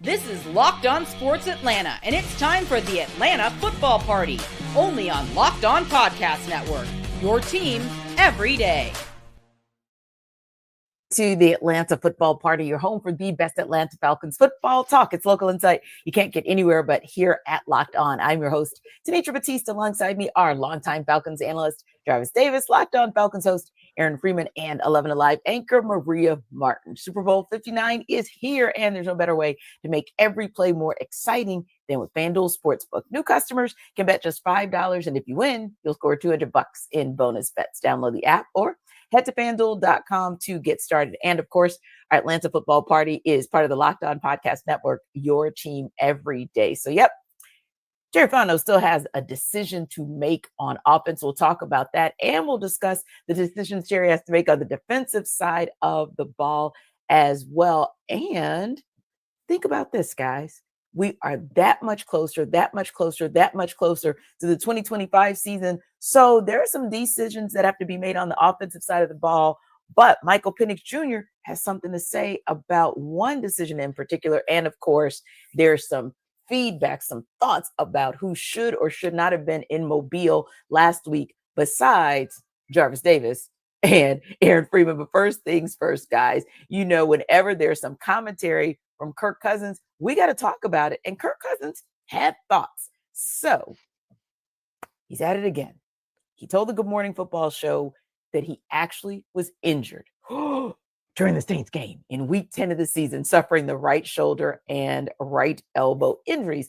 This is Locked On Sports Atlanta, and it's time for the Atlanta Football Party, only on Locked On Podcast Network, your team every day. To the Atlanta Football Party, your home for the best Atlanta Falcons football talk. It's local insight you can't get anywhere but here at Locked On. I'm your host, Tenitra Batiste. Alongside me, our longtime Falcons analyst, Jarvis Davis, Locked On Falcons host, Aaron Freeman, and 11 Alive anchor, Maria Martin. Super Bowl 59 is here, and there's no better way to make every play more exciting than with FanDuel Sportsbook. New customers can bet just $5, and if you win, you'll score $200 in bonus bets. Download the app or head to FanDuel.com to get started. And of course, our Atlanta Football Party is part of the Locked On Podcast Network, your team every day. So, yep, Terry Fontenot still has a decision to make on offense. We'll talk about that, and we'll discuss the decisions Terry has to make on the defensive side of the ball as well. And think about this, guys. We are that much closer to the 2025 season. So there are some decisions that have to be made on the offensive side of the ball. But Michael Penix Jr. has something to say about one decision in particular. And of course, there's some feedback, some thoughts about who should or should not have been in Mobile last week, besides Jarvis Davis and Aaron Freeman. But first things first, guys, whenever there's some commentary from Kirk Cousins, we got to talk about it. And Kirk Cousins had thoughts. So he's at it again. He told the Good Morning Football show that he actually was injured during the Saints game in week 10 of the season, suffering the right shoulder and right elbow injuries.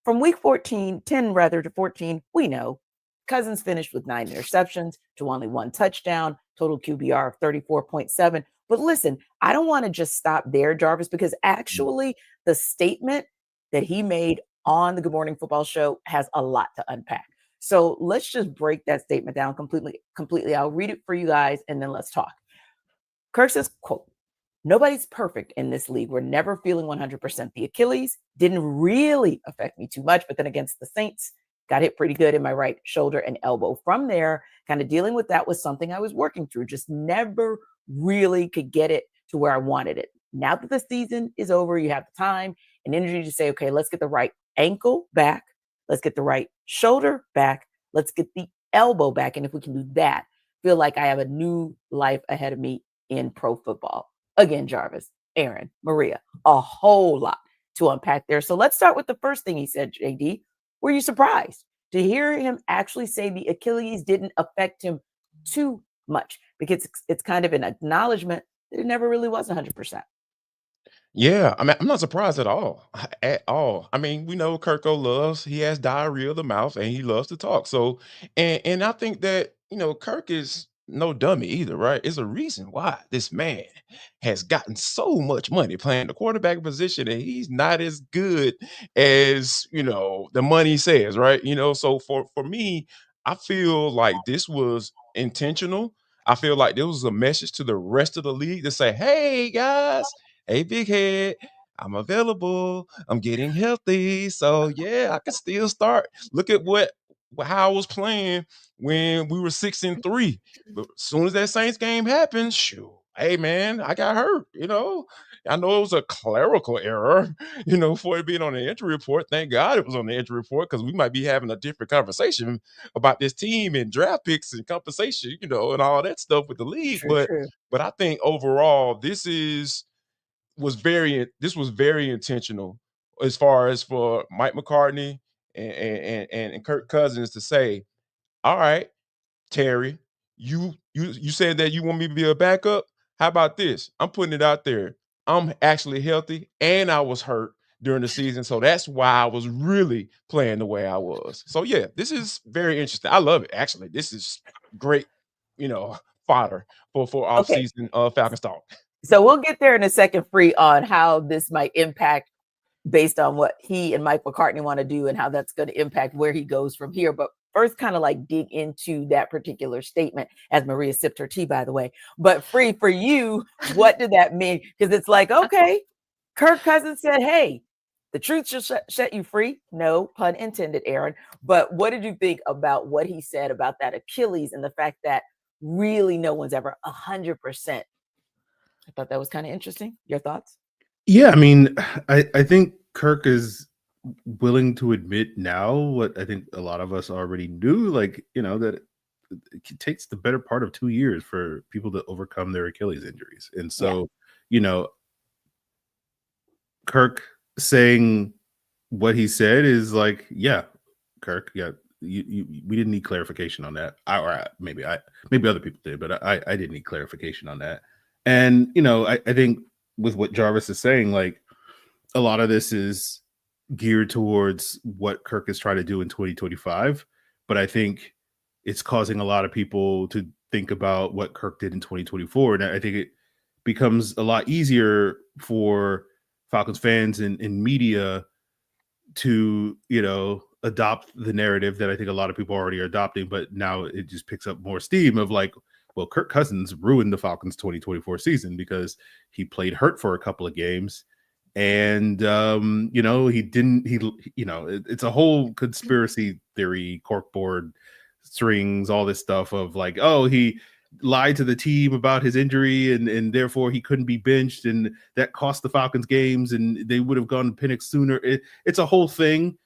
From week 10 to 14, we know Cousins finished with 9 interceptions to only 1 touchdown, total QBR of 34.7. But listen, I don't want to just stop there, Jarvis, because actually the statement that he made on the Good Morning Football show has a lot to unpack. So let's just break that statement down completely. I'll read it for you guys, and then let's talk. Kirk says, quote, "Nobody's perfect in this league. We're never feeling 100%. The Achilles didn't really affect me too much, but then against the Saints, got hit pretty good in my right shoulder and elbow. From there, kind of dealing with that was something I was working through, just never really could get it to where I wanted it. Now that the season is over, you have the time and energy to say, okay, let's get the right ankle back. Let's get the right shoulder back. Let's get the elbow back. And if we can do that, feel like I have a new life ahead of me in pro football." Again, Jarvis, Aaron, Maria, a whole lot to unpack there. So let's start with the first thing he said, JD. Were you surprised to hear him actually say the Achilles didn't affect him too much? Because it's kind of an acknowledgement that it never really was 100%. Yeah, I mean, I'm not surprised at all. At all. I mean, we know he has diarrhea of the mouth and he loves to talk. So, and I think that, Kirk is no dummy either, right? It's a reason why this man has gotten so much money playing the quarterback position and he's not as good as, the money says, right? So for me, I feel like this was intentional. I feel like there was a message to the rest of the league to say, hey guys, hey, big head, I'm available. I'm getting healthy. So yeah, I can still start. Look at how I was playing when we were 6-3. But as soon as that Saints game happened, shoot, hey man, I got hurt. I know it was a clerical error, for it being on the injury report. Thank God it was on the injury report because we might be having a different conversation about this team and draft picks and compensation, and all that stuff with the league. True. But I think overall, this was very intentional as far as for Mike McCartney and Kirk Cousins to say, all right, Terry, you said that you want me to be a backup. How about this? I'm putting it out there. I'm actually healthy and I was hurt during the season. So that's why I was really playing the way I was. So yeah, this is very interesting. I love it. Actually, this is great, fodder for Okay. off-season Falcons talk. So we'll get there in a second, Free, on how this might impact based on what he and Mike McCartney want to do and how that's going to impact where he goes from here. But first, kind of like dig into that particular statement as Maria sipped her tea, by the way. But Free, for you, what did that mean? Because it's like, okay, Kirk Cousins said, hey, the truth shall set you free. No pun intended, Aaron. But what did you think about what he said about that Achilles and the fact that really no one's ever 100%? I thought that was kind of interesting. Your thoughts? Yeah, I mean, I think Kirk is willing to admit now what I think a lot of us already knew, like, that it takes the better part of 2 years for people to overcome their Achilles injuries. And Yeah. so, Kirk saying what he said is like, yeah, Kirk, yeah, we didn't need clarification on that. Maybe other people did, but I didn't need clarification on that. And I think with what Jarvis is saying, like a lot of this is geared towards what Kirk is trying to do in 2025. But I think it's causing a lot of people to think about what Kirk did in 2024. And I think it becomes a lot easier for Falcons fans and media to, adopt the narrative that I think a lot of people already are adopting, but now it just picks up more steam of like, well, Kirk Cousins ruined the Falcons 2024 season because he played hurt for a couple of games. And, it's a whole conspiracy theory, corkboard strings, all this stuff of like, oh, he lied to the team about his injury and therefore he couldn't be benched. And that cost the Falcons games and they would have gone Penix sooner. It's a whole thing.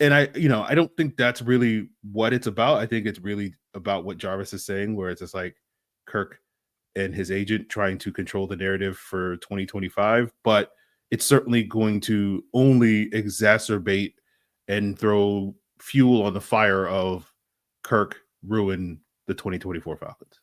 And I don't think that's really what it's about. I think it's really about what Jarvis is saying, where it's just like Kirk and his agent trying to control the narrative for 2025. But it's certainly going to only exacerbate and throw fuel on the fire of Kirk ruin the 2024 Falcons.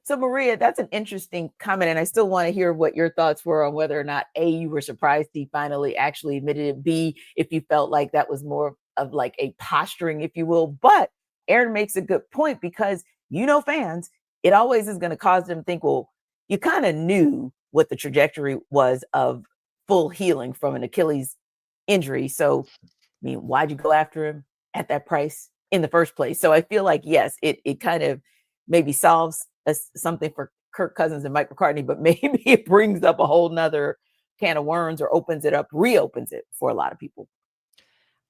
So, Maria, that's an interesting comment. And I still want to hear what your thoughts were on whether or not, A, you were surprised he finally actually admitted it, B, if you felt like that was more of like a posturing, if you will. But Aaron makes a good point because, fans, it always is going to cause them to think, well, you kind of knew what the trajectory was of full healing from an Achilles injury. So, I mean, why'd you go after him at that price in the first place? So I feel like, yes, it kind of maybe solves something for Kirk Cousins and Mike McCartney, but maybe it brings up a whole nother can of worms or reopens it for a lot of people.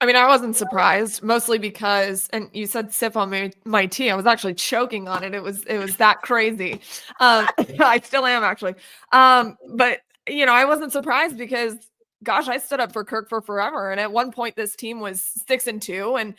I mean, I wasn't surprised, mostly because, and you said sip on my tea. I was actually choking on it. It was that crazy. I still am actually. But I wasn't surprised because, gosh, I stood up for Kirk for forever. And at one point, this team was 6-2, and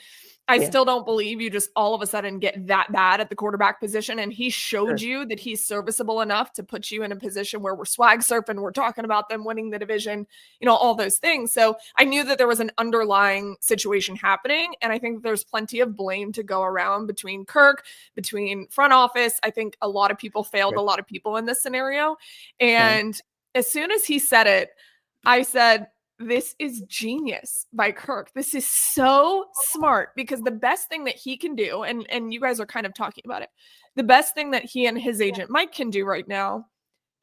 I still don't believe you just all of a sudden get that bad at the quarterback position. And he showed you that he's serviceable enough to put you in a position where we're swag surfing. We're talking about them winning the division, all those things. So I knew that there was an underlying situation happening. And I think there's plenty of blame to go around between Kirk, between front office. I think a lot of people failed a lot of people in this scenario. And as soon as he said it, I said, this is genius by Kirk. This is so smart because the best thing that he can do, and you guys are kind of talking about it, the best thing that he and his agent Mike can do right now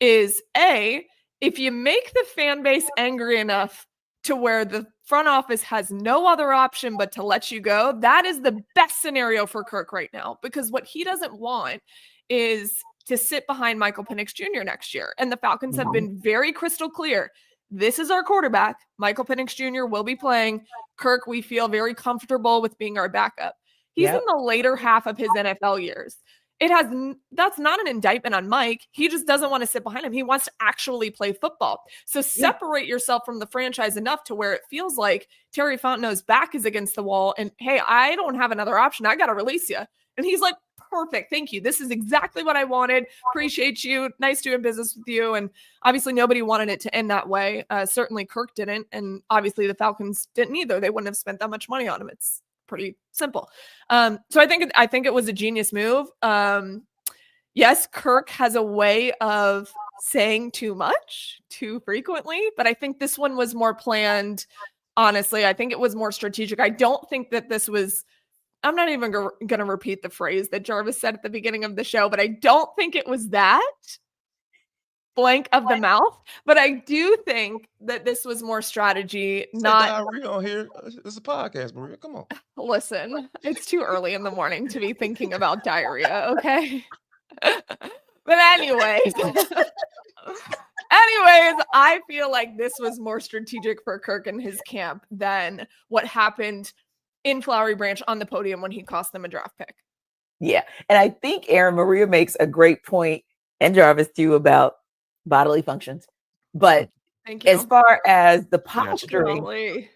is A, if you make the fan base angry enough to where the front office has no other option but to let you go, that is the best scenario for Kirk right now, because what he doesn't want is to sit behind Michael Penix Jr. next year. And the Falcons have been very crystal clear. This is our quarterback. Michael Penix Jr. will be playing. Kirk, we feel very comfortable with being our backup. He's in the later half of his NFL years. That's not an indictment on Mike. He just doesn't want to sit behind him. He wants to actually play football. So separate yourself from the franchise enough to where it feels like Terry Fontenot's back is against the wall and, hey, I don't have another option. I got to release you. And he's like, perfect. Thank you. This is exactly what I wanted. Appreciate you. Nice doing business with you. And obviously nobody wanted it to end that way. Certainly Kirk didn't. And obviously the Falcons didn't either. They wouldn't have spent that much money on him. It's pretty simple. So I think it was a genius move. Yes, Kirk has a way of saying too much too frequently, but I think this one was more planned. Honestly, I think it was more strategic. I don't think that this was, I'm not even going to repeat the phrase that Jarvis said at the beginning of the show, but I don't think it was that blank of the mouth. But I do think that this was more strategy. Not diarrhea on here. It's a podcast, Maria. Come on. Listen, it's too early in the morning to be thinking about diarrhea. Okay. But anyways, I feel like this was more strategic for Kirk and his camp than what happened in Flowery Branch on the podium when he cost them a draft pick. Yeah. And I think Aaron, Maria makes a great point, and Jarvis too, about bodily functions. But Thank you. As far as the Yes. posturing, Golly.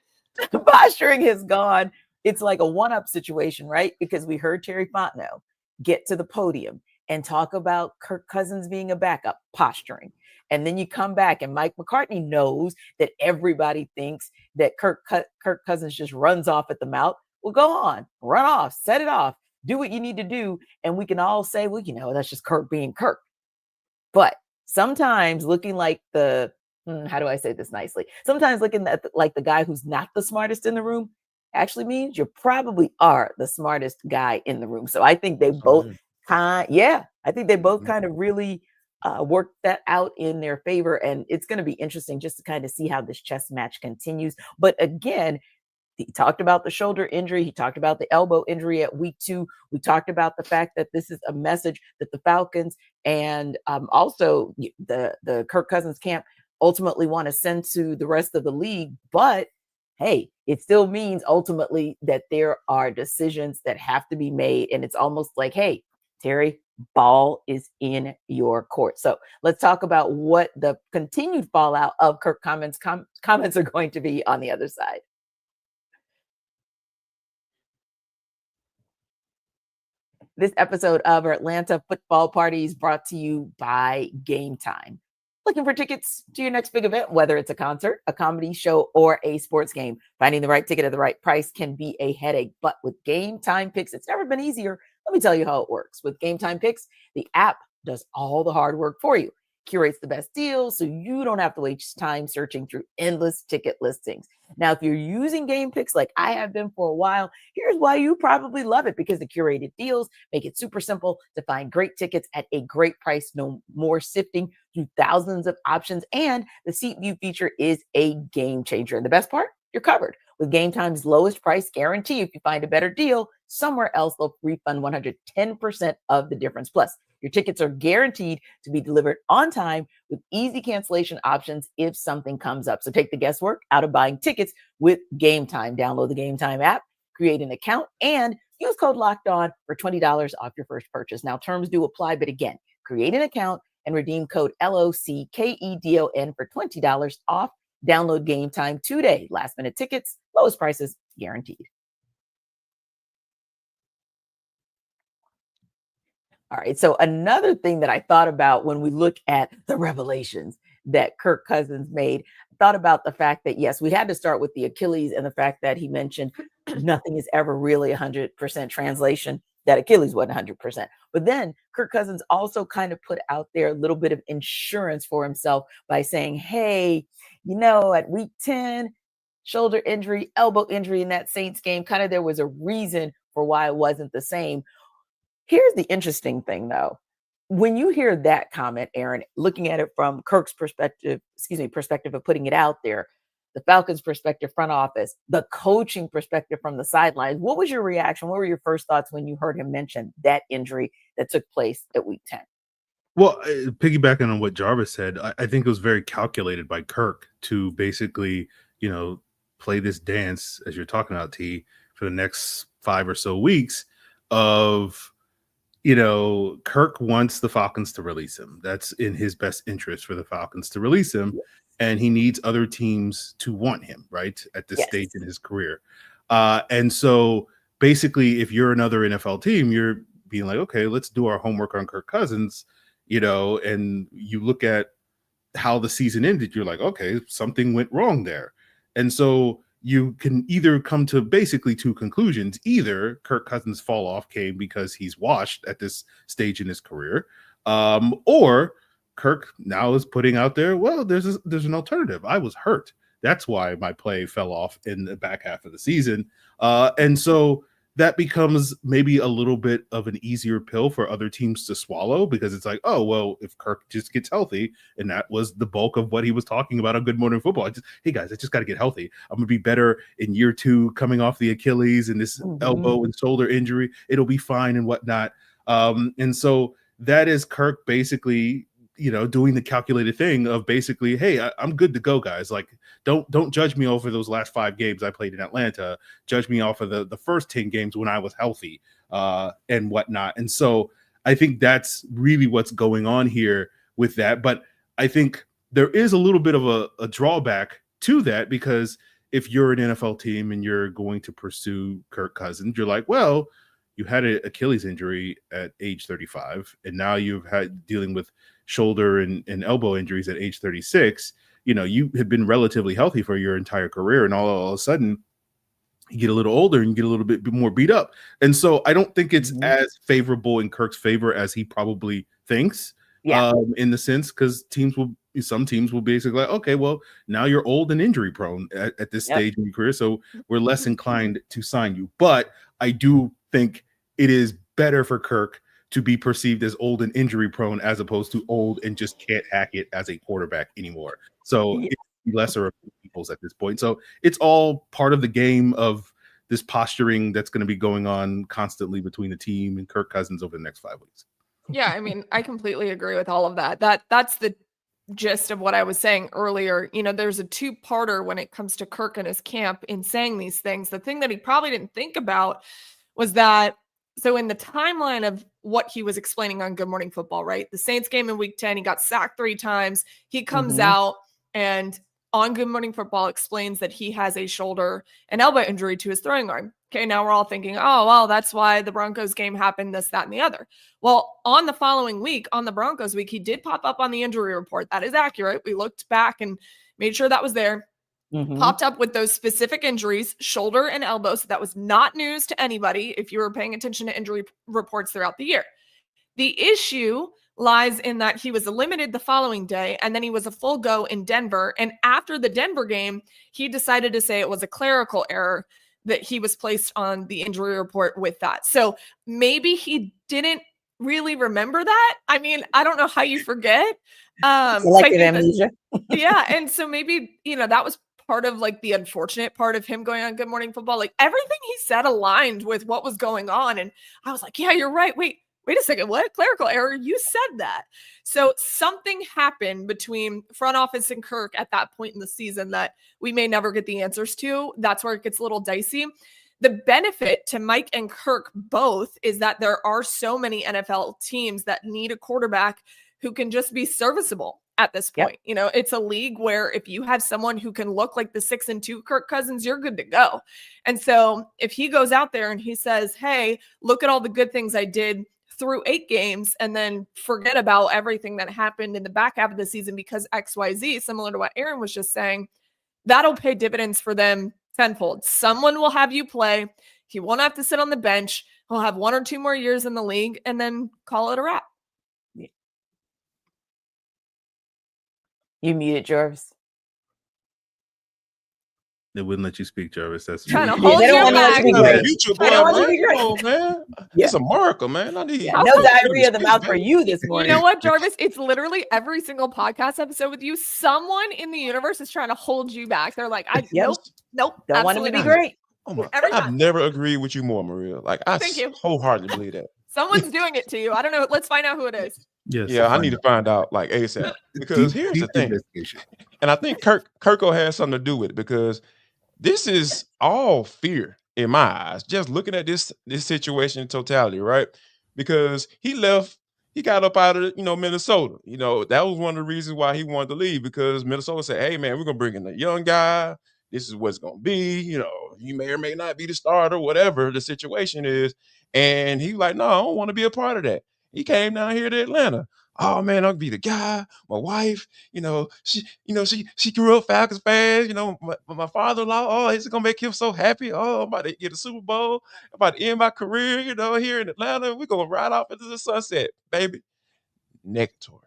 the posturing has gone. It's like a one-up situation, right? Because we heard Terry Fontenot get to the podium and talk about Kirk Cousins being a backup, posturing. And then you come back and Mike McCartney knows that everybody thinks that Kirk Cousins just runs off at the mouth. Well, go on, run off, set it off, do what you need to do. And we can all say, well, that's just Kirk being Kirk. But sometimes looking like how do I say this nicely? Sometimes looking at like the guy who's not the smartest in the room actually means you probably are the smartest guy in the room. So I think they both kind of really worked that out in their favor. And it's going to be interesting just to kind of see how this chess match continues. But again, he talked about the shoulder injury. He talked about the elbow injury at week 2. We talked about the fact that this is a message that the Falcons and also the Kirk Cousins camp ultimately want to send to the rest of the league. But hey, it still means ultimately that there are decisions that have to be made. And it's almost like, hey, Terry, ball is in your court. So let's talk about what the continued fallout of Kirk comments are going to be on the other side. This episode of our Atlanta Football Party is brought to you by Gametime. Looking for tickets to your next big event, whether it's a concert, a comedy show, or a sports game, finding the right ticket at the right price can be a headache. But with Gametime Picks, it's never been easier. Let me tell you how it works. With Gametime Picks, the app does all the hard work for you. Curates the best deals so you don't have to waste time searching through endless ticket listings. Now, if you're using Game Picks like I have been for a while, here's why you probably love it, because the curated deals make it super simple to find great tickets at a great price. No more sifting through thousands of options, and the seat view feature is a game changer. And the best part, you're covered. With Gametime's lowest price guarantee, if you find a better deal somewhere else, they'll refund 110% of the difference. Plus, your tickets are guaranteed to be delivered on time with easy cancellation options if something comes up. So take the guesswork out of buying tickets with Gametime. Download the Gametime app, create an account, and use code LOCKEDON for $20 off your first purchase. Now, terms do apply, but again, create an account and redeem code LOCKEDON for $20 off. Download Gametime today. Last minute tickets, lowest prices guaranteed. All right. So another thing that I thought about when we look at the revelations that Kirk Cousins made, I thought about the fact that, yes, we had to start with the Achilles and the fact that he mentioned nothing is ever really 100% translation, that Achilles wasn't 100%. But then Kirk Cousins also kind of put out there a little bit of insurance for himself by saying, hey, at week 10, shoulder injury, elbow injury in that Saints game, kind of there was a reason for why it wasn't the same. Here's the interesting thing, though. When you hear that comment, Aaron, looking at it from Kirk's perspective of putting it out there, the Falcons' perspective, front office, the coaching perspective from the sidelines, what was your reaction? What were your first thoughts when you heard him mention that injury that took place at week 10? Well, piggybacking on what Jarvis said, I think it was very calculated by Kirk to basically, play this dance, as you're talking about, T, for the next 5 or so weeks of, Kirk wants the Falcons to release him. That's in his best interest for the Falcons to release him. Yes. And he needs other teams to want him, right, at this stage in his career. And so basically, if you're another NFL team, you're being like, okay, let's do our homework on Kirk Cousins, and you look at how the season ended, you're like, okay, something went wrong there. And so you can either come to basically 2 conclusions. Either Kirk Cousins' fall off came because he's washed at this stage in his career, or Kirk now is putting out there, well, there's an alternative. I was hurt. That's why my play fell off in the back half of the season. And so that becomes maybe a little bit of an easier pill for other teams to swallow, because it's like, oh, well, if Kirk just gets healthy, and that was the bulk of what he was talking about on Good Morning Football. Hey guys, I just got to get healthy. I'm going to be better in year 2 coming off the Achilles and this elbow and shoulder injury. It'll be fine and whatnot. And so that is Kirk basically, doing the calculated thing of basically, hey, I'm good to go, guys. Like, don't judge me over those last 5 games I played in Atlanta. Judge me off of the first 10 games when I was healthy and whatnot. And so I think that's really what's going on here with that. But I think there is a little bit of a drawback to that, because if you're an NFL team and you're going to pursue Kirk Cousins, you're like, well, you had an Achilles injury at age 35, and now you've had dealing with shoulder and elbow injuries at age 36. You had been relatively healthy for your entire career, and all of a sudden you get a little older and you get a little bit more beat up. And so I don't think it's as favorable in Kirk's favor as he probably thinks, in the sense, because some teams will basically like, okay, well, now you're old and injury prone at this stage in your career, so we're less inclined to sign you. But I do think it is better for Kirk to be perceived as old and injury prone as opposed to old and just can't hack it as a quarterback anymore. So it's lesser of people's at this point. So it's all part of the game of this posturing that's going to be going on constantly between the team and Kirk Cousins over the next 5 weeks. Yeah, I mean, I completely agree with all of that. That's the gist of what I was saying earlier. There's a two-parter when it comes to Kirk and his camp in saying these things. The thing that he probably didn't think about was that, so in the timeline of what he was explaining on Good Morning Football, right? The Saints game in week 10, he got sacked 3 times. He comes out and on Good Morning Football explains that he has a shoulder and elbow injury to his throwing arm. Okay, now we're all thinking, oh, well, that's why the Broncos game happened, this, that, and the other. Well, on the following week, on the Broncos week, he did pop up on the injury report. That is accurate. We looked back and made sure that was there. Popped up with those specific injuries, shoulder and elbow. So that was not news to anybody if you were paying attention to injury reports throughout the year. The issue lies in that he was limited the following day, and then he was a full go in Denver. And after the Denver game, he decided to say it was a clerical error that he was placed on the injury report with that. So maybe he didn't really remember that. I mean, I don't know how you forget. Selective amnesia. Yeah. And so maybe, that was part of like the unfortunate part of him going on Good Morning Football. Like everything he said aligned with what was going on. And I was like, yeah, you're right. Wait a second. What? Clerical error? You said that. So something happened between front office and Kirk at that point in the season that we may never get the answers to. That's where it gets a little dicey. The benefit to Mike and Kirk both is that there are so many NFL teams that need a quarterback who can just be serviceable at this point. It's a league where if you have someone who can look like the 6-2 Kirk Cousins, you're good to go. And so if he goes out there and he says, hey, look at all the good things I did through 8 games, and then forget about everything that happened in the back half of the season because XYZ, similar to what Aaron was just saying, that'll pay dividends for them tenfold. Someone will have you play. He won't have to sit on the bench. He'll have 1 or 2 more years in the league and then call it a wrap. You muted, Jarvis. They wouldn't let you speak, Jarvis. That's trying to Yeah, hold they don't you want to let back. you be great. Future They don't want boy, you to be man. great. Come on, man. Yeah. It's a miracle, man. I need No diarrhea of the mouth for you this You morning. know what, Jarvis? It's literally every single podcast episode with you. Someone in the universe is trying to hold you back. They're like, nope. Don't want him to be absolutely not. great. Oh my, Every I've time. never agreed with you more, Maria. Like I Thank you. wholeheartedly believe that. Someone's doing it to you. I don't know. Let's find out who it is. Yes. Yeah, I need to find out like ASAP. Because here's the thing, investigation. and I think Kirko has something to do with it because this is all fear in my eyes. Just looking at this situation in totality, right? Because he got up out of Minnesota. That was one of the reasons why he wanted to leave, because Minnesota said, "Hey man, we're gonna bring in a young guy. This is what's gonna be. He may or may not be the starter, whatever the situation is." And he was like, "No, I don't want to be a part of that." He came down here to Atlanta. Oh man, I'll be the guy. My wife, she grew up Falcons fans. My father-in-law. Oh, it's gonna make him so happy. Oh, I'm about to get a Super Bowl. I'm about to end my career. Here in Atlanta, we're gonna ride off into the sunset, baby. Negatory.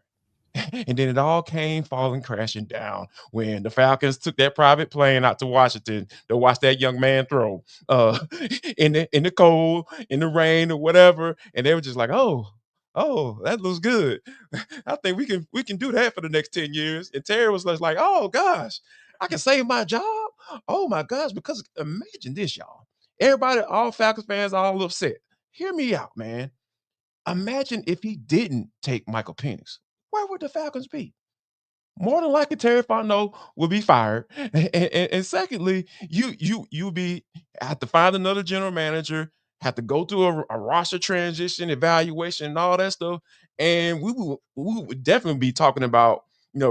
And then it all came falling crashing down when the Falcons took that private plane out to Washington to watch that young man throw in the cold, in the rain, or whatever. And they were just like, oh, that looks good. I think we can do that for the next 10 years. And Terry was just like, oh gosh, I can save my job. Oh my gosh, because imagine this, y'all. Everybody, all Falcons fans, all upset. Hear me out, man. Imagine if he didn't take Michael Penix. Where would the Falcons be? More than likely, Terry Fontenot will be fired. And secondly, you have to find another general manager, have to go through a roster transition, evaluation, and all that stuff. And we would definitely be talking about,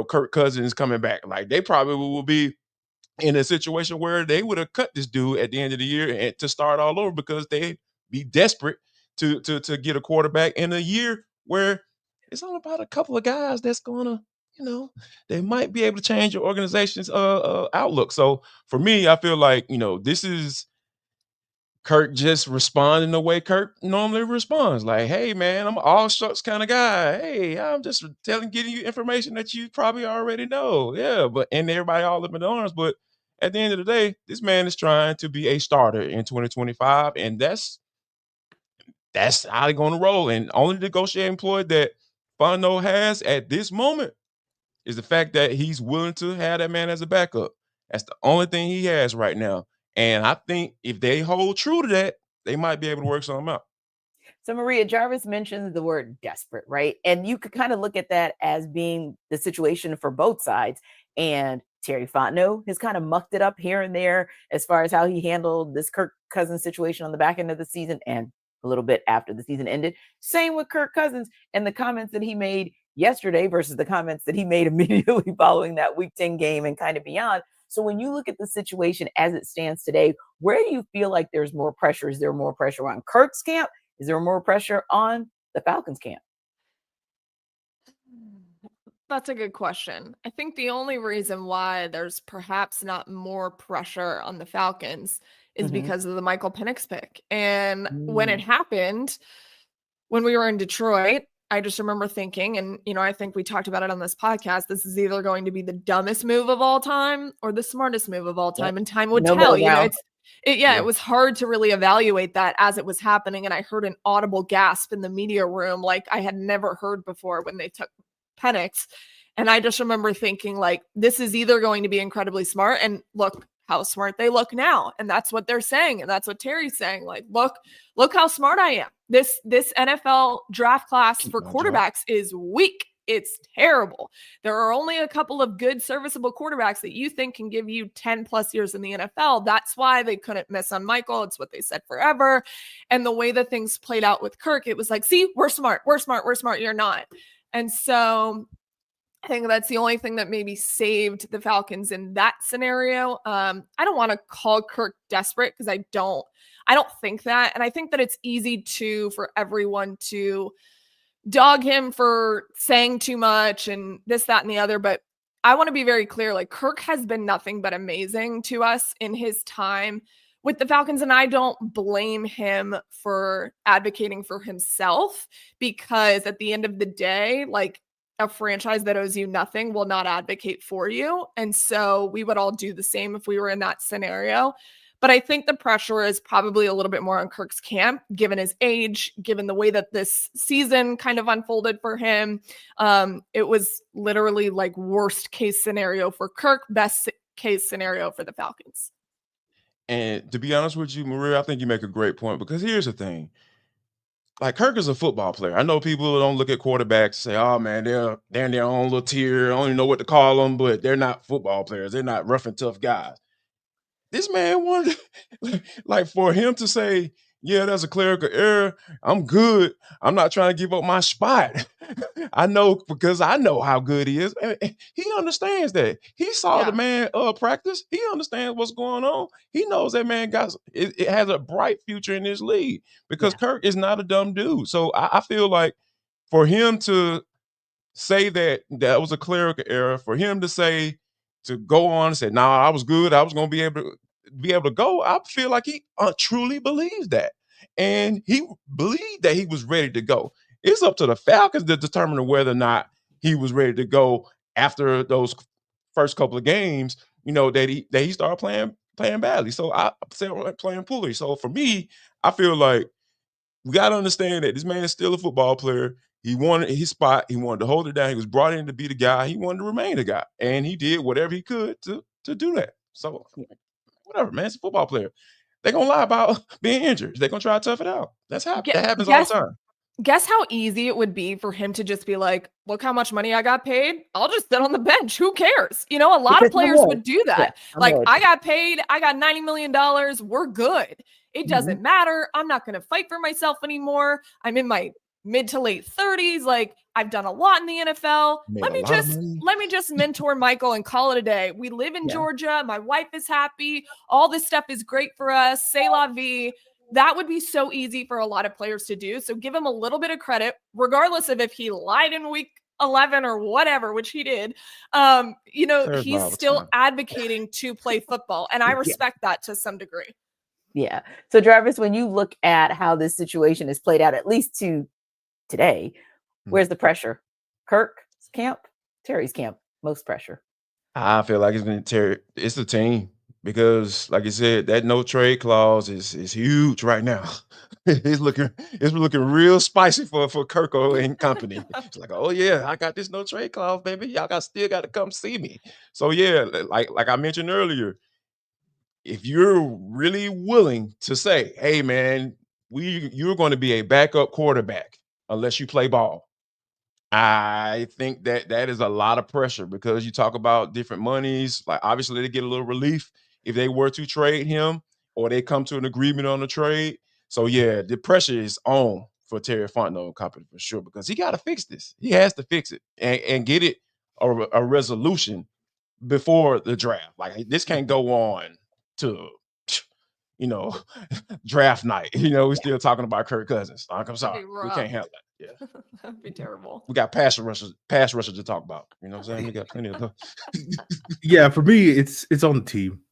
Kirk Cousins coming back. Like, they probably will be in a situation where they would have cut this dude at the end of the year and to start all over because they be desperate to get a quarterback in a year where it's all about a couple of guys that's gonna, they might be able to change your organization's outlook. So for me, I feel like, this is Kirk just responding the way Kirk normally responds. Like, hey, man, I'm an all shucks kind of getting you information that you probably already know. Yeah, and everybody all up in the arms. But at the end of the day, this man is trying to be a starter in 2025, and that's how they're going to roll. And only negotiating employee that Fontenot has at this moment is the fact that he's willing to have that man as a backup. That's the only thing he has right now. And I think if they hold true to that, they might be able to work something out. So, Maria, Jarvis mentions the word desperate, right? And you could kind of look at that as being the situation for both sides. And Terry Fontenot has kind of mucked it up here and there as far as how he handled this Kirk Cousins situation on the back end of the season and a little bit after the season ended. Same with Kirk Cousins and the comments that he made yesterday versus the comments that he made immediately following that Week 10 game and kind of beyond. So when you look at the situation as it stands today, where do you feel like there's more pressure? Is there more pressure on Kirk's camp? Is there more pressure on the Falcons camp? That's a good question. I think the only reason why there's perhaps not more pressure on the Falcons is because of the Michael Penix pick. And when it happened, when we were in Detroit, I just remember thinking, and, I think we talked about it on this podcast, this is either going to be the dumbest move of all time or the smartest move of all time. And time would tell. It was hard to really evaluate that as it was happening. And I heard an audible gasp in the media room like I had never heard before when they took Penix. And I just remember thinking, like, this is either going to be incredibly smart, and look how smart they look now. And that's what they're saying. And that's what Terry's saying. Like, look how smart I am. This NFL draft class for quarterbacks is weak. It's terrible. There are only a couple of good serviceable quarterbacks that you think can give you 10 plus years in the NFL. That's why they couldn't miss on Michael. It's what they said forever. And the way that things played out with Kirk, it was like, see, we're smart. You're not. And so I think that's the only thing that maybe saved the Falcons in that scenario. I don't want to call Kirk desperate because I don't think that. And I think that it's easy for everyone to dog him for saying too much and this, that, and the other. But I want to be very clear. Like, Kirk has been nothing but amazing to us in his time with the Falcons. And I don't blame him for advocating for himself, because at the end of the day, like, a franchise that owes you nothing will not advocate for you. And so we would all do the same if we were in that scenario. But I think the pressure is probably a little bit more on Kirk's camp, given his age, given the way that this season kind of unfolded for him. It was literally like worst case scenario for Kirk, best case scenario for the Falcons. And to be honest with you, Maria, I think you make a great point, because here's the thing. Like, Kirk is a football player. I know people don't look at quarterbacks and say, oh, man, they're in their own little tier. I don't even know what to call them, but they're not football players. They're not rough and tough guys. This man wanted, like, for him to say, yeah, that's a clerical error. I'm good. I'm not trying to give up my spot. I know, because I know how good he is. And he understands that. He saw the man practice. He understands what's going on. He knows that man it has a bright future in this league, because Kirk is not a dumb dude. So I feel like for him to say that was a clerical error, for him to go on and say, nah, I was good, I was going to be able to go, I feel like he truly believes that. And he believed that he was ready to go. It's up to the Falcons to determine whether or not he was ready to go after those first couple of games, that he started playing badly. So I said playing poorly. So for me, I feel like we got to understand that this man is still a football player. He wanted his spot. He wanted to hold it down. He was brought in to be the guy. He wanted to remain the guy. And he did whatever he could to do that. So whatever, man. It's a football player. They're going to lie about being injured. They're going to try to tough it out. That happens all the time. Guess how easy it would be for him to just be like, look how much money I got paid. I'll just sit on the bench. Who cares? A lot of players would do that. I got paid. I got $90 million. We're good. It doesn't matter. I'm not going to fight for myself anymore. I'm in my mid to late 30s. Like, I've done a lot in the NFL. Made a lot of money. Let me just mentor Michael and call it a day. We live in Georgia. My wife is happy. All this stuff is great for us. C'est la vie. That would be so easy for a lot of players to do. So give him a little bit of credit, regardless of if he lied in week 11 or whatever, which he did. He's still advocating to play football. And I respect that to some degree. Yeah. So Jarvis, when you look at how this situation is played out, at least to today, where's the pressure? Kirk's camp, Terry's camp, most pressure. I feel like it's been Terry. It's the team because, like you said, that no trade clause is huge right now. It's looking real spicy for Kirko and company. It's like, oh yeah, I got this no trade clause, baby. Y'all still got to come see me. So yeah, like I mentioned earlier, if you're really willing to say, hey man, you're going to be a backup quarterback unless you play ball. I think that is a lot of pressure because you talk about different monies. Like obviously they get a little relief if they were to trade him or they come to an agreement on the trade. So yeah, the pressure is on for Terry Fontenot and company for sure because he got to fix this. He has to fix it and get it a resolution before the draft. Like this can't go on to draft night. We're still talking about Kirk Cousins. I'm sorry, we can't handle that. Yeah, that'd be terrible. We got pass rushers to talk about. You know what I'm saying? We got plenty of them. Yeah, for me, it's on the team.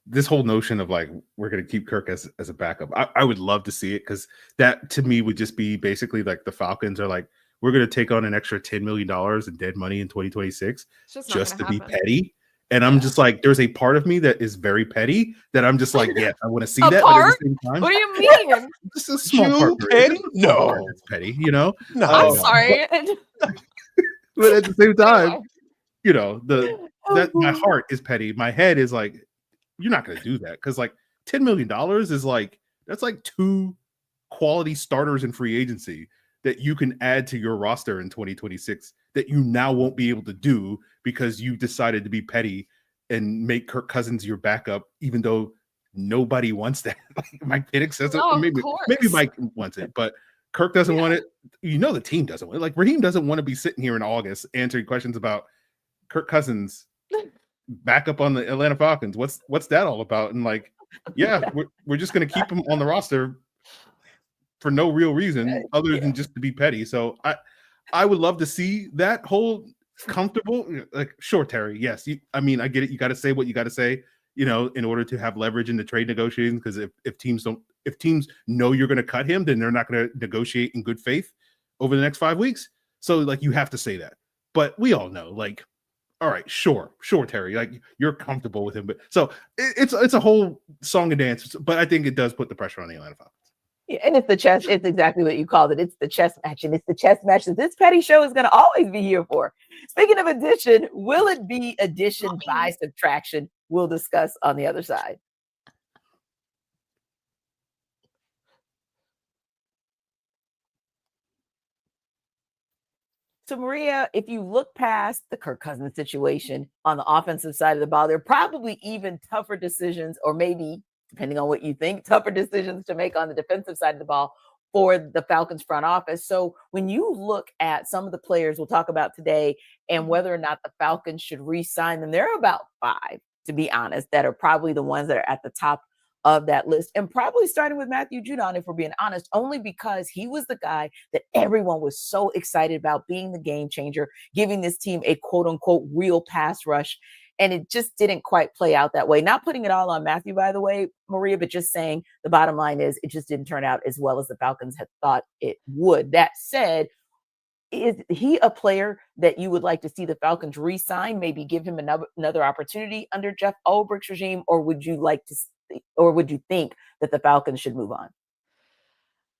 This whole notion of like we're gonna keep Kirk as a backup. I would love to see it because that to me would just be basically like the Falcons are like, we're gonna take on an extra $10 million in dead money in 2026 just to be petty. And I'm just like, there's a part of me that is very petty that I'm just like, yeah, I want to see that. Part? But at the same time, what do you mean? Just a small part. Petty? No, it's petty. No, I'm sorry. But at the same time, my heart is petty. My head is like, you're not going to do that because like $10 million is like that's like 2 quality starters in free agency that you can add to your roster in 2026 that you now won't be able to do because you decided to be petty and make Kirk Cousins your backup, even though nobody wants that. Like Mike Penix says maybe Mike wants it, but Kirk doesn't want it. The team doesn't want it. Like Raheem doesn't want to be sitting here in August answering questions about Kirk Cousins backup on the Atlanta Falcons. What's that all about? And like, yeah, we're just going to keep him on the roster for no real reason other than just to be petty. So I would love to see that whole comfortable, like, sure, Terry, yes. I get it. You got to say what you got to say, in order to have leverage in the trade negotiations. Because if teams know you're going to cut him, then they're not going to negotiate in good faith over the next 5 weeks. So like, you have to say that. But we all know, like, all right, sure, Terry, like you're comfortable with him. But so it's a whole song and dance. But I think it does put the pressure on the Atlanta Falcons. Yeah, and it's the chess. It's exactly what you called it. It's the chess match, and it's the chess match that this petty show is going to always be here for. Speaking of addition, will it be addition by subtraction? We'll discuss on the other side. So, Maria, if you look past the Kirk Cousins situation on the offensive side of the ball, there are probably even tougher decisions, or maybe, depending on what you think, tougher decisions to make on the defensive side of the ball for the Falcons front office. So when you look at some of the players we'll talk about today and whether or not the Falcons should re-sign them, there are about 5, to be honest, that are probably the ones that are at the top of that list. And probably starting with Matthew Judon, if we're being honest, only because he was the guy that everyone was so excited about being the game changer, giving this team a quote unquote real pass rush. And it just didn't quite play out that way. Not putting it all on Matthew, by the way, Maria, but just saying the bottom line is it just didn't turn out as well as the Falcons had thought it would. That said, is he a player that you would like to see the Falcons re-sign, maybe give him another opportunity under Jeff Ulbricht's regime, or would you think that the Falcons should move on?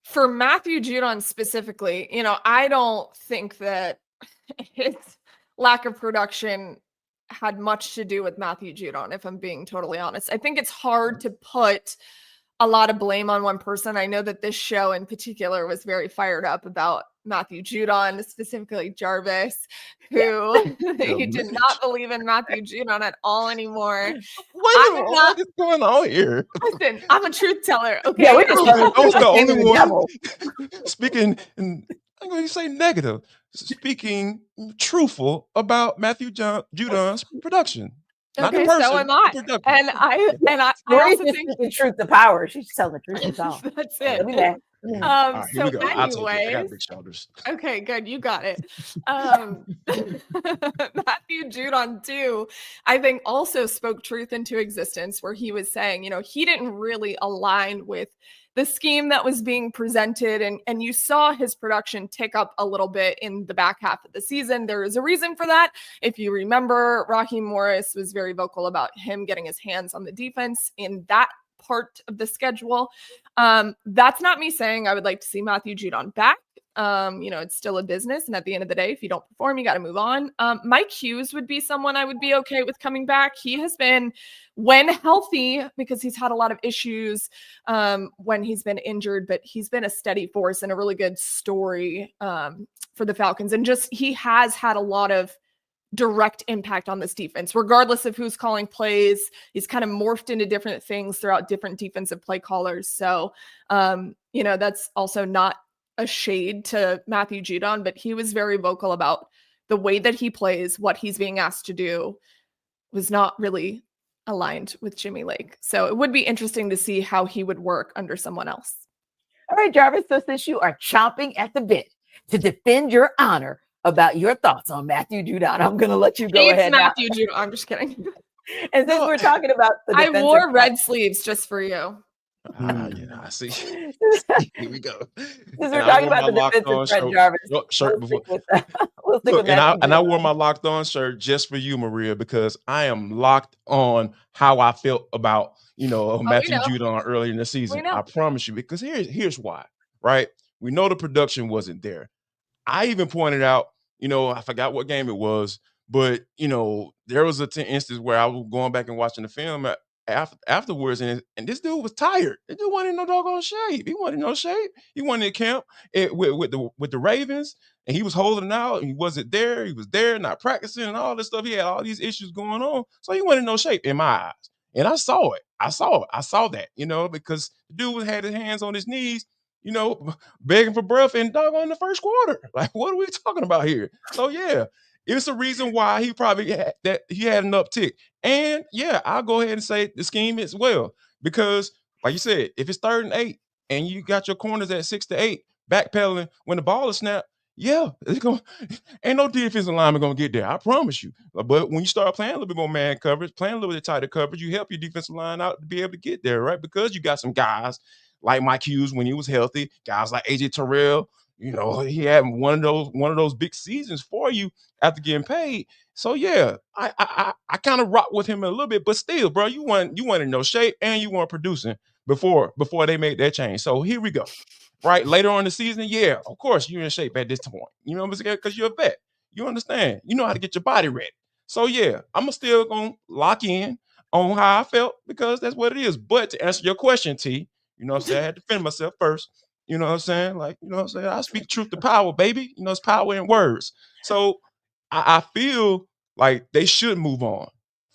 For Matthew Judon specifically, I don't think that his lack of production had much to do with Matthew Judon, if I'm being totally honest. I think it's hard to put a lot of blame on one person. I know that this show in particular was very fired up about Matthew Judon, specifically Jarvis, who he did not believe in Matthew Judon at all anymore. What is going on here? Listen, I'm a truth teller. Okay. Yeah, we just I was the only one devil. speaking, and I'm going to say negative, speaking truthful about Matthew Judon's production. Not the Okay, person, so am I. the production. And I Maurice also is think speaking truth to power. She's telling the truth to power. that's Let it. me know. All right, here So we go. I'll take it. I got anyways, big shoulders. okay, good. You got it. Matthew Judon too, I think also spoke truth into existence where he was saying, he didn't really align with the scheme that was being presented. And you saw his production tick up a little bit in the back half of the season. There is a reason for that. If you remember, Raheem Morris was very vocal about him getting his hands on the defense in that part of the schedule. That's not me saying I would like to see Matthew Judon back. It's still a business. And at the end of the day, if you don't perform, you got to move on. Mike Hughes would be someone I would be okay with coming back. He has been, when healthy, because he's had a lot of issues when he's been injured, but he's been a steady force and a really good story for the Falcons. And just, he has had a lot of direct impact on this defense, regardless of who's calling plays. He's kind of morphed into different things throughout different defensive play callers. So, that's also not a shade to Matthew Judon, but he was very vocal about the way that he plays, what he's being asked to do was not really aligned with Jimmy Lake. So it would be interesting to see how he would work under someone else. All right, Jarvis. So since you are chomping at the bit to defend your honor about your thoughts on Matthew Judon, I'm going to let you go ahead. Matthew Judon. I'm just kidding. And since we're talking about the I wore red sleeves just for you. I see. Here we go. Since we're talking about the defensive threat, Jarvis. Shirt before. We'll stick with I wore my locked on shirt just for you, Maria, because I am locked on how I felt about Matthew Judon earlier in the season. I promise you, because here's why. Right? We know the production wasn't there. I even pointed out, I forgot what game it was, but there was an instance where I was going back and watching the film afterwards, and this dude was tired. This dude wasn't in no doggone shape. He wasn't in no shape. He wasn't in camp with the Ravens, and he was holding out. And he wasn't there. He was there, not practicing, and all this stuff. He had all these issues going on, so he wasn't in no shape in my eyes. And I saw it. I saw that. Because the dude had his hands on his knees, begging for breath in doggone the first quarter. Like, what are we talking about here? So yeah. It's a reason why he probably had an uptick. And yeah, I'll go ahead and say the scheme as well. Because, like you said, if it's 3rd and 8 and you got your corners at 6 to 8, backpedaling when the ball is snapped, yeah, ain't no defensive lineman gonna get there. I promise you. But when you start playing a little bit more man coverage, playing a little bit tighter coverage, you help your defensive line out to be able to get there, right? Because you got some guys like Mike Hughes when he was healthy, guys like AJ Terrell. He had one of those big seasons for you after getting paid. So yeah, I kind of rock with him a little bit, but still, bro, you weren't in no shape and you weren't producing before they made that change. So here we go. Right, later on in the season, yeah, of course you're in shape at this point. You know what I'm saying? Because you're a vet. You understand. You know how to get your body ready. So yeah, I'm still gonna lock in on how I felt because that's what it is. But to answer your question, T, I had to defend myself first. You know what I'm saying? Like, I speak truth to power, baby. It's power in words. So I feel like they should move on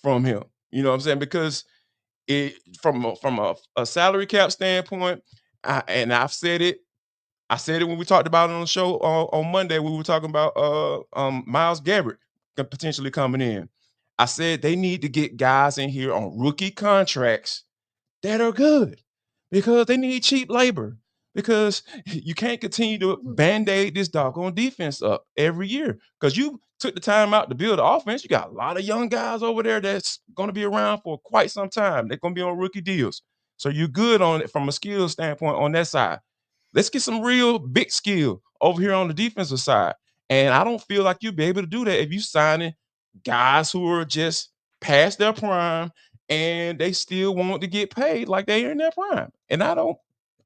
from him. You know what I'm saying? Because from a salary cap standpoint, and I've said it. I said it when we talked about it on the show on Monday. We were talking about Myles Garrett potentially coming in. I said they need to get guys in here on rookie contracts that are good because they need cheap labor. Because you can't continue to band-aid this doggone defense up every year. Because you took the time out to build the offense. You got a lot of young guys over there that's going to be around for quite some time. They're going to be on rookie deals. So you're good on it from a skill standpoint on that side. Let's get some real big skill over here on the defensive side. And I don't feel like you'll be able to do that if you signing guys who are just past their prime and they still want to get paid like they're in their prime. And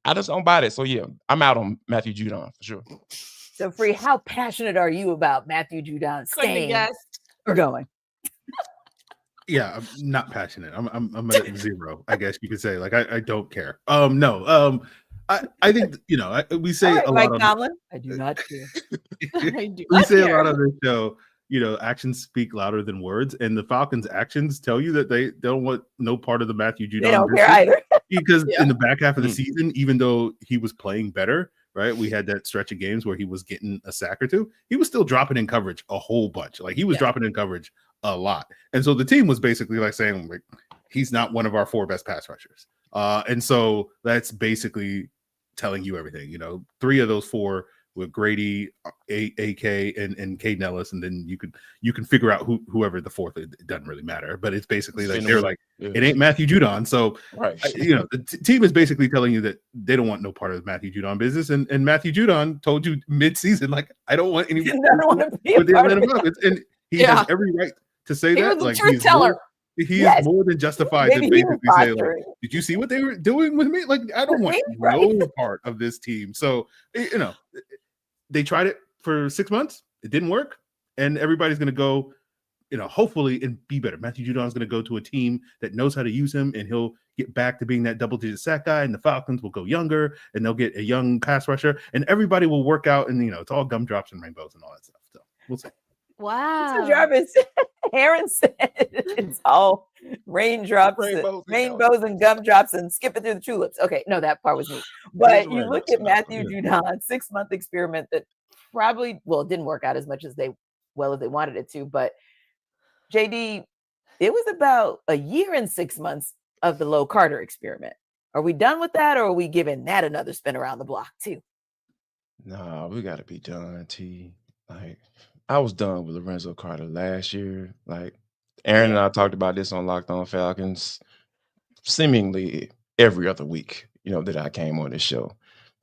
I just don't buy that. So yeah, I'm out on Matthew Judon for sure. So Free, how passionate are you about Matthew Judon staying or going? Yeah, I'm not passionate. I'm at 0, I guess you could say. Like I don't care. I think we say All right, a Mike lot on Tomlin. I do not care. I do we not say care. a lot on this show. Actions speak louder than words, and the Falcons' actions tell you that they don't want no part of the Matthew Judon They don't care business. either. Because Yeah. in the back half of the season, even though he was playing better, right? We had that stretch of games where he was getting a sack or two. He was still dropping in coverage a whole bunch. Like he was dropping in coverage a lot. And so the team was basically like saying, like, he's not one of our 4 best pass rushers. And so that's basically telling you everything. 3 of those 4 with Grady, AK, and Caden Ellis, and then you can figure out whoever the 4th. It doesn't really matter, but it's basically like they're like, it ain't Matthew Judon. So Right. the team is basically telling you that they don't want no part of the Matthew Judon business, and Matthew Judon told you mid-season, like, I don't want any I don't want to be a with the part of Atlanta it. Falcons, and he has every right to say He that. was a Like truth teller. he is more than justified to Maybe he was basically say, like, posturing. did you see what they were doing with me? Like, I don't want Right. no part of this team. So they tried it for 6 months. It didn't work. And everybody's going to go, hopefully and be better. Matthew Judon is going to go to a team that knows how to use him, and he'll get back to being that double-digit sack guy, and the Falcons will go younger, and they'll get a young pass rusher, and everybody will work out, and, it's all gumdrops and rainbows and all that stuff. So we'll see. Wow. So Jarvis, Aaron said it's all raindrops, rainbows and gumdrops and skipping through the tulips. Okay, no, that part was me. But you look at Matthew Judon, 6-month experiment that probably, it didn't work out as much as they wanted it to. But JD, it was about a year and 6 months of the Low Carter experiment. Are we done with that, or are we giving that another spin around the block too? No, we got to be done, T. Like, I was done with Lorenzo Carter last year. Like, Aaron and I talked about this on Locked On Falcons seemingly every other week, that I came on this show.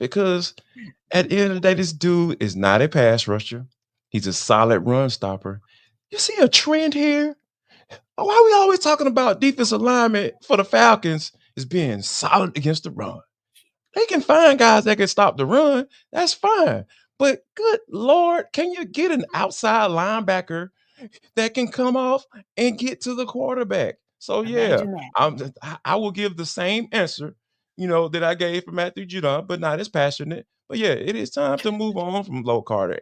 Because at the end of the day, this dude is not a pass rusher. He's a solid run stopper. You see a trend here? Why are we always talking about defensive alignment for the Falcons is being solid against the run? They can find guys that can stop the run. That's fine. But good Lord, can you get an outside linebacker that can come off and get to the quarterback? So, I will give the same answer, that I gave for Matthew Judon, but not as passionate. But, it is time to move on from Low Carter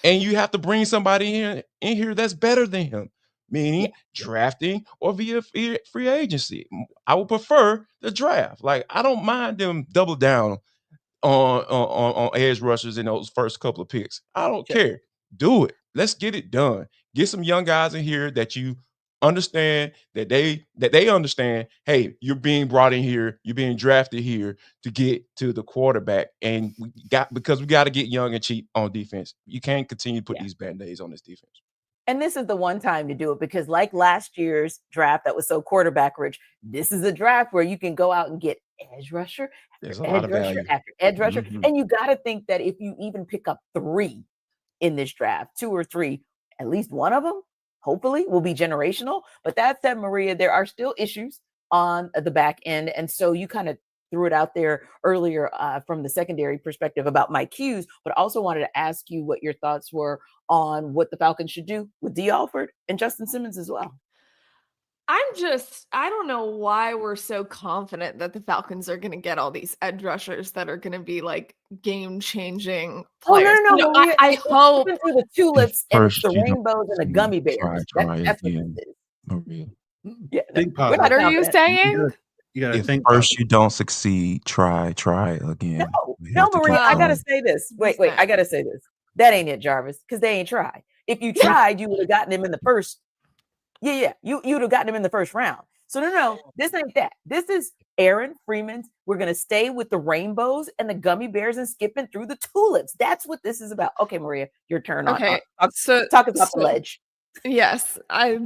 and you have to bring somebody in here that's better than him, meaning drafting or via free agency. I would prefer the draft. Like, I don't mind them double down on edge rushers in those first couple of picks. I don't care. Do it. Let's get it done. Get some young guys in here that you understand that they understand, hey, you're being brought in here, you're being drafted here to get to the quarterback. And we got to get young and cheap on defense. You can't continue to put these band-aids on this defense. And this is the one time to do it, because like last year's draft that was so quarterback rich, this is a draft where you can go out and get edge rusher after edge rusher after edge rusher. And you got to think that if you even pick up 3 in this draft, 2 or 3, at least one of them, hopefully, will be generational. But that said, Maria, there are still issues on the back end. And so you kind of threw it out there earlier from the secondary perspective about Mike Hughes, but also wanted to ask you what your thoughts were on what the Falcons should do with D. Alford and Justin Simmons as well. I don't know why we're so confident that the Falcons are going to get all these edge rushers that are going to be like game-changing players. Oh, no, Maria, I hope through the tulips and First, the rainbows and the gummy bears. That's what it is. Maria. Think positive. What are you saying? You gotta If think first you don't succeed, try again. No, Maria, I gotta say this. Wait, I gotta say this. That ain't it, Jarvis, because they ain't tried. If you tried, you would have gotten him in the first. You would have gotten him in the first round. So no, this ain't that. This is Aaron Freeman's. We're gonna stay with the rainbows and the gummy bears and skipping through the tulips. That's what this is about. Okay, Maria, your turn. Okay, talk about the ledge. Yes, I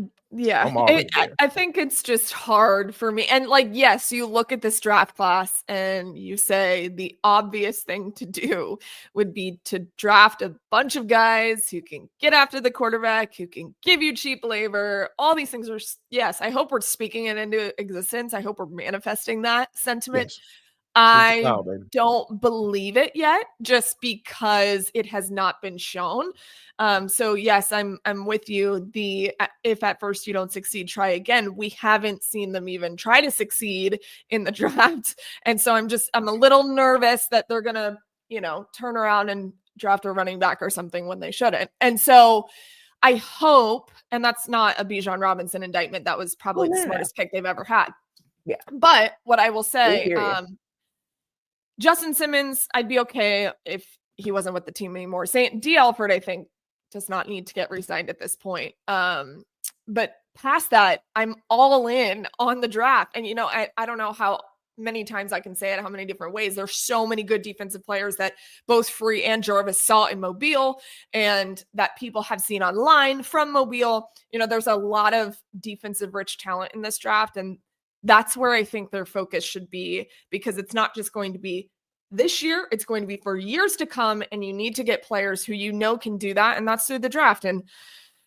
think it's just hard for me. And like, yes, you look at this draft class and you say the obvious thing to do would be to draft a bunch of guys who can get after the quarterback, who can give you cheap labor. All these things are, yes, I hope we're speaking it into existence. I hope we're manifesting that sentiment. I Wow, baby. don't believe it yet, just because it has not been shown. So yes, I'm with you. If at first you don't succeed, try again. We haven't seen them even try to succeed in the draft, and so I'm a little nervous that they're gonna, turn around and draft a running back or something when they shouldn't. And so I hope, and that's not a Bijan Robinson indictment. That was probably the smartest pick they've ever had. Yeah. But what I will say, hear ya. Justin Simmons, I'd be okay if he wasn't with the team anymore. D. Alford, I think, does not need to get re-signed at this point. But past that, I'm all in on the draft. And, I don't know how many times I can say it, how many different ways. There's so many good defensive players that both Free and Jarvis saw in Mobile and that people have seen online from Mobile. There's a lot of defensive rich talent in this draft. And that's where I think their focus should be, because it's not just going to be this year, it's going to be for years to come. And you need to get players who can do that. And that's through the draft. And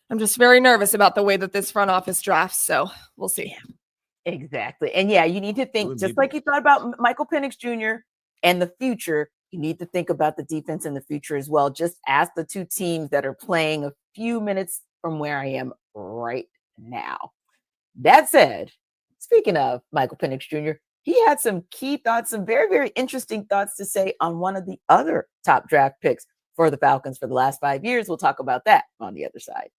I'm just very nervous about the way that this front office drafts. So we'll see. Exactly. And yeah, you need to think, just like you thought about Michael Penix Jr. and the future, you need to think about the defense in the future as well. Just ask the two teams that are playing a few minutes from where I am right now. That said, speaking of Michael Penix Jr., he had some key thoughts, some very, very interesting thoughts to say on one of the other top draft picks for the Falcons for the last 5 years. We'll talk about that on the other side.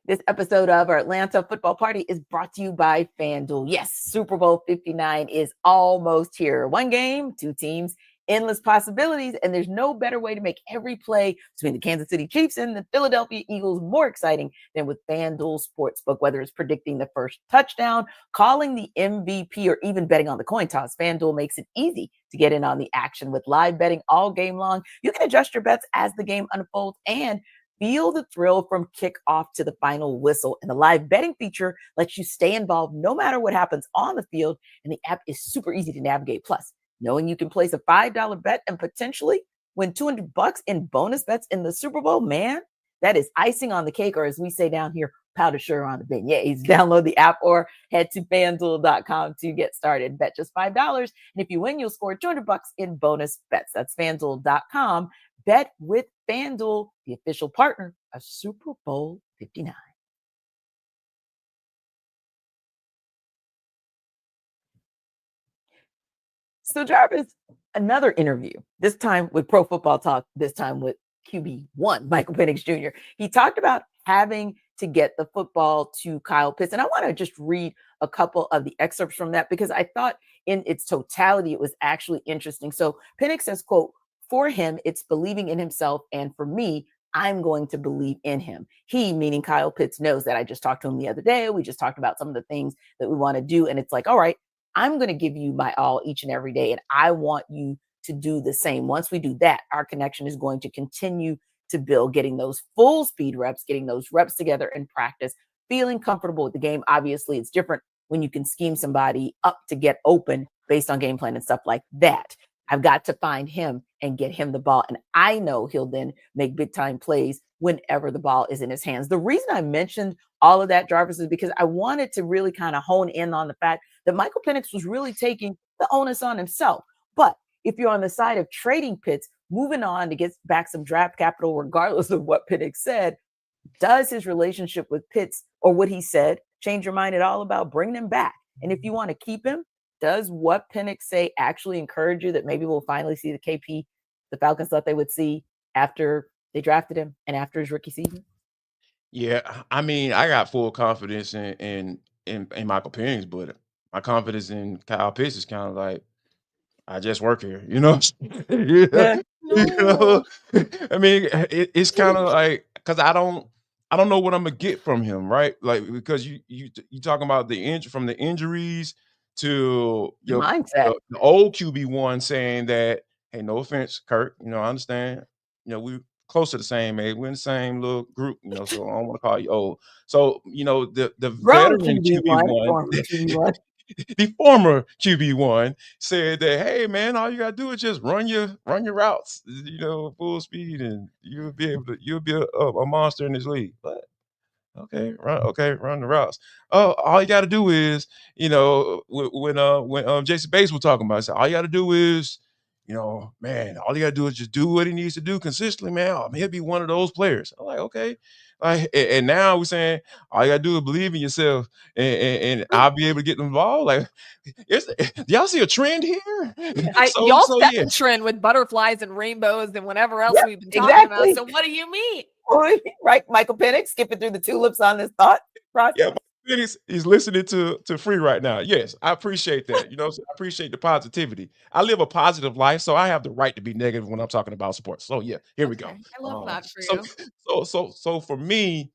This episode of our Atlanta Football Party is brought to you by FanDuel. Yes, Super Bowl 59 is almost here. One game, two teams, endless possibilities, and there's no better way to make every play between the Kansas City Chiefs and the Philadelphia Eagles more exciting than with FanDuel Sportsbook. Whether it's predicting the first touchdown, calling the MVP, or even betting on the coin toss, FanDuel makes it easy to get in on the action with live betting all game long. You can adjust your bets as the game unfolds and feel the thrill from kickoff to the final whistle. And the live betting feature lets you stay involved no matter what happens on the field. And the app is super easy to navigate. Plus, knowing you can place a $5 bet and potentially win $200 in bonus bets in the Super Bowl, man, that is icing on the cake, or as we say down here, powder sugar on the beignets. Download the app or head to FanDuel.com to get started. Bet just $5. And if you win, you'll score $200 in bonus bets. That's FanDuel.com. Bet with FanDuel, the official partner of Super Bowl 59. So Jarvis, another interview, this time with Pro Football Talk, this time with QB1, Michael Penix Jr. He talked about having to get the football to Kyle Pitts. And I want to just read a couple of the excerpts from that, because I thought in its totality, it was actually interesting. So Penix says, quote, "For him, it's believing in himself. And for me, I'm going to believe in him." He, meaning Kyle Pitts, knows that. I just talked to him the other day. We just talked about some of the things that we want to do. And it's like, all right, I'm going to give you my all each and every day. And I want you to do the same. Once we do that, our connection is going to continue to build, getting those full speed reps, getting those reps together in practice, feeling comfortable with the game. Obviously, it's different when you can scheme somebody up to get open based on game plan and stuff like that. I've got to find him and get him the ball. And I know he'll then make big time plays whenever the ball is in his hands. The reason I mentioned all of that, Jarvis, is because I wanted to really kind of hone in on the fact that Michael Penix was really taking the onus on himself. But if you're on the side of trading Pitts, moving on to get back some draft capital, regardless of what Penix said, does his relationship with Pitts, or what he said, change your mind at all about bringing him back? And if you want to keep him, does what Penix say actually encourage you that maybe we'll finally see the KP the Falcons thought they would see after they drafted him and after his rookie season? Yeah, I mean, I got full confidence in Michael Penix, but my confidence in Kyle Pitts is kind of like, I just work here, you know? You know? Yeah. You know? I mean, it's kind of like, because I don't know what I'm gonna get from him, right? Like, because you talking about from the injuries to Mindset. the old QB1 saying that, hey, no offense, Kirk, I understand, we close to the same age, we're in the same little group, so I don't want to call you old. So, the Wrong veteran QB1, QB1, former QB1. the former QB1 said that, hey man, all you gotta do is just run your routes, full speed, and you'll be a monster in this league. But Okay, run the routes. Oh, all you got to do is, when Jason Bates was talking about it, all you got to do is, man, all you got to do is just do what he needs to do consistently, man. Oh, man, he'll be one of those players. I'm like, okay, and now we're saying all you got to do is believe in yourself, and I'll be able to get involved. Like, do y'all see a trend here? Y'all So set yeah, the trend with butterflies and rainbows and whatever else Yep, we've been talking exactly. about. So what do you mean? Right, Michael Penix skipping through the tulips on this thought process. yeah. He's listening to Free right now. Yes, I appreciate that. I appreciate the positivity. I live a positive life, so I have the right to be negative when I'm talking about sports. So yeah, here we go. Okay, I love that for So you. so for me,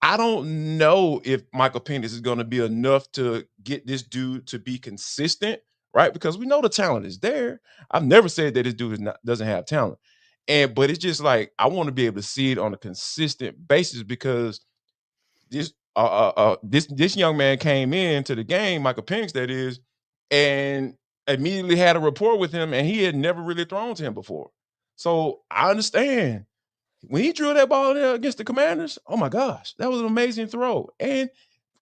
I don't know if Michael Penix is going to be enough to get this dude to be consistent, right? Because we know the talent is there. I've never said that this dude doesn't have talent, but it's just like I want to be able to see it on a consistent basis because this young man came into the game, Michael Penix, that is, and immediately had a rapport with him, and he had never really thrown to him before. So I understand when he drew that ball there against the Commanders. Oh my gosh, that was an amazing throw, and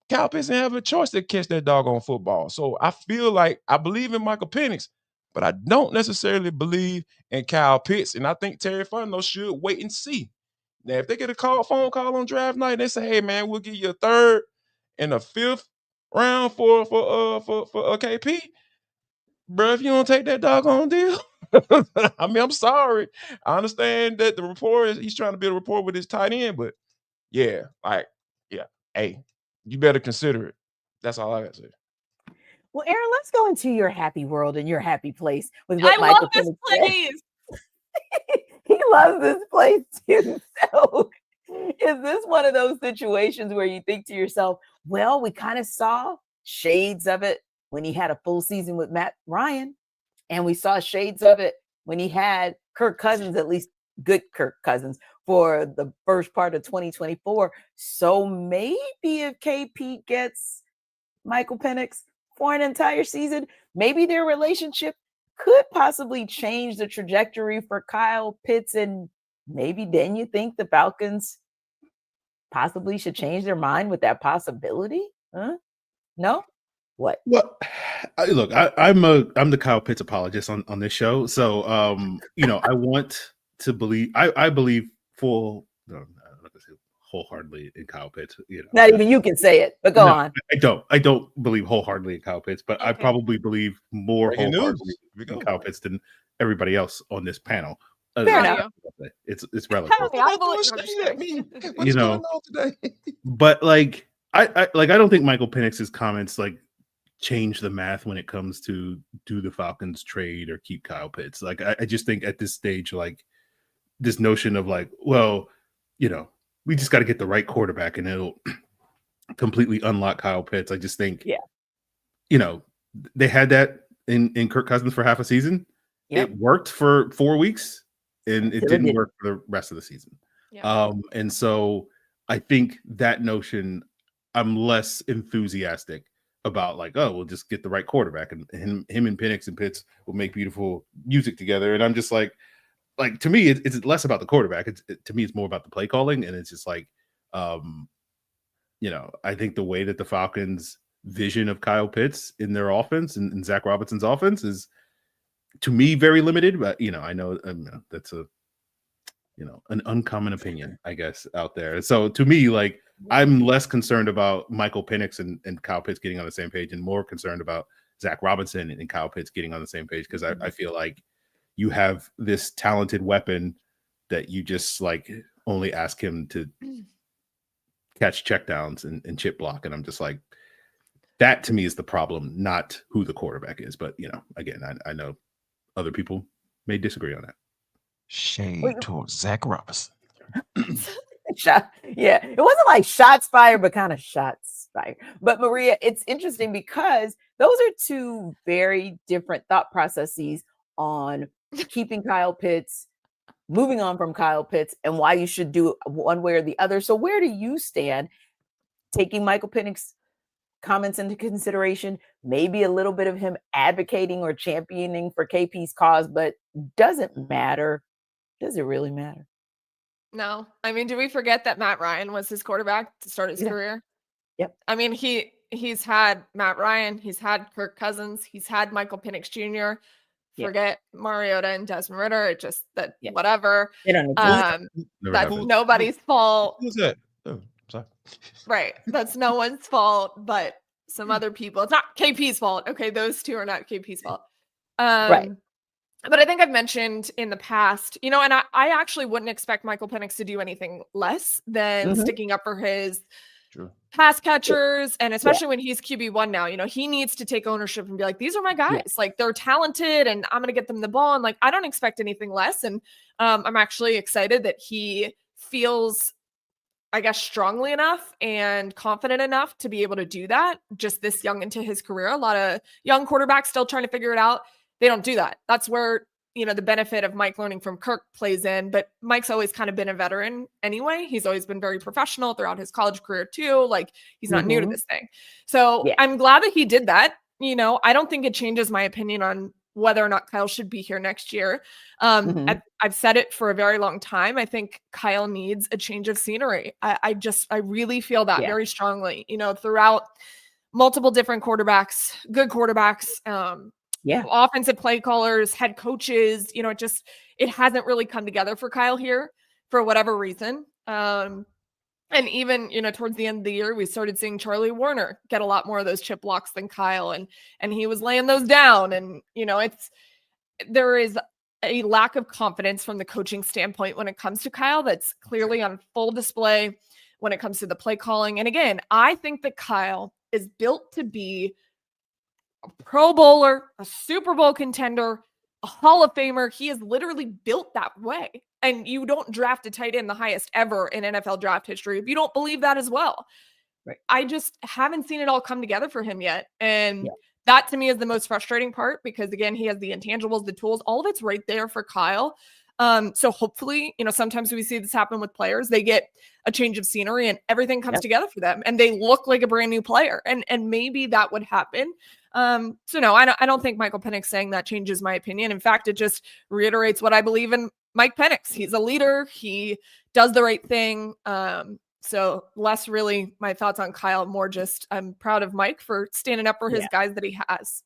Kyle Pitts didn't have a choice to catch that doggone football. So I feel like I believe in Michael Penix, but I don't necessarily believe in Kyle Pitts, and I think Terry Fontenot should wait and see. Now, if they get a phone call on draft night, and they say, "Hey, man, we'll give you a third and a fifth round for KP," bro. If you don't take that doggone deal, I mean, I'm sorry. I understand that the rapport he's trying to build a rapport with his tight end, but yeah, yeah, hey, you better consider it. That's all I got to say. Well, Aaron, let's go into your happy world and your happy place with I what Michael love this Penix said. place. He loves this place too. So is this one of those situations where you think to yourself, well, we kind of saw shades of it when he had a full season with Matt Ryan, and we saw shades of it when he had Kirk Cousins, at least good Kirk Cousins, for the first part of 2024. So maybe if KP gets Michael Penix for an entire season, maybe their relationship could possibly change the trajectory for Kyle Pitts. And maybe then you think the Falcons possibly should change their mind with that possibility? Huh? No? What? Well, look, I'm the Kyle Pitts apologist on this show. So I want to believe I believe I'm not gonna say wholeheartely in Kyle Pitts. Not even you can say it, but go on. I don't believe wholeheartedly in Kyle Pitts, but I probably believe more wholeheartedly in Kyle Pitts than everybody else on this panel. Fair enough. It's relative. What's going on today? But I don't think Michael Penix's comments change the math when it comes to do the Falcons trade or keep Kyle Pitts. I just think at this stage, this notion of we just got to get the right quarterback and it'll completely unlock Kyle Pitts. I just think, they had that in Kirk Cousins for half a season. Yep. It worked for 4 weeks and it didn't work for the rest of the season. Yep. And so I think that notion, I'm less enthusiastic about we'll just get the right quarterback and him and Penix and Pitts will make beautiful music together. And I'm just to me, it's less about the quarterback. To me, it's more about the play calling. And it's just I think the way that the Falcons' vision of Kyle Pitts in their offense and Zach Robinson's offense is, to me, very limited. But I know that's an uncommon opinion, I guess, out there. So to me, I'm less concerned about Michael Penix and Kyle Pitts getting on the same page and more concerned about Zach Robinson and Kyle Pitts getting on the same page, because I feel like you have this talented weapon that you just only ask him to catch checkdowns and chip block. And I'm just that to me is the problem, not who the quarterback is. But, again, I know other people may disagree on that. Shade towards Zach Robinson. Yeah, it wasn't shots fired, but kind of shots fired. But Maria, it's interesting because those are two very different thought processes on keeping Kyle Pitts, moving on from Kyle Pitts, and why you should do one way or the other. So where do you stand, taking Michael Penix's comments into consideration, maybe a little bit of him advocating or championing for KP's cause, but doesn't matter? Does it really matter? No. I mean, do we forget that Matt Ryan was his quarterback to start his career? Yep. I mean, he's had Matt Ryan, he's had Kirk Cousins, he's had Michael Penix Jr. Forget Mariota and Desmond Ritter. It just whatever. They don't exist. That's nobody's fault. Who's that? Oh, sorry. Right. That's no one's fault, but some other people. It's not KP's fault. Okay, those two are not KP's fault. Right. But I think I've mentioned in the past, and I actually wouldn't expect Michael Penix to do anything less than sticking up for his pass catchers, and especially when he's QB1 now, he needs to take ownership and be like, these are my guys. Like, they're talented and I'm going to get them the ball. And like, I don't expect anything less. And I'm actually excited that he feels, I guess, strongly enough and confident enough to be able to do that just this young into his career. A lot of young quarterbacks still trying to figure it out. They don't do that. That's where, the benefit of Mike learning from Kirk plays in, but Mike's always kind of been a veteran anyway. He's always been very professional throughout his college career too. Like, he's not new to this thing. So I'm glad that he did that. I don't think it changes my opinion on whether or not Kyle should be here next year. I've said it for a very long time. I think Kyle needs a change of scenery. I really feel that very strongly, throughout multiple different quarterbacks, good quarterbacks, offensive play callers, head coaches, it hasn't really come together for Kyle here for whatever reason. And even, towards the end of the year, we started seeing Charlie Warner get a lot more of those chip blocks than Kyle, and he was laying those down. And, there is a lack of confidence from the coaching standpoint when it comes to Kyle that's clearly on full display when it comes to the play calling. And again, I think that Kyle is built to be a Pro Bowler, a Super Bowl contender, a Hall of Famer. He is literally built that way. And you don't draft a tight end the highest ever in NFL draft history if you don't believe that as well. Right. I just haven't seen it all come together for him yet. And that to me is the most frustrating part because, again, he has the intangibles, the tools, all of it's right there for Kyle. So hopefully, sometimes we see this happen with players. They get a change of scenery and everything comes together for them and they look like a brand new player. And maybe that would happen. So no, I don't think Michael Penix saying that changes my opinion. In fact, it just reiterates what I believe in Mike Penix. He's a leader. He does the right thing. So less really my thoughts on Kyle, more just I'm proud of Mike for standing up for his guys that he has.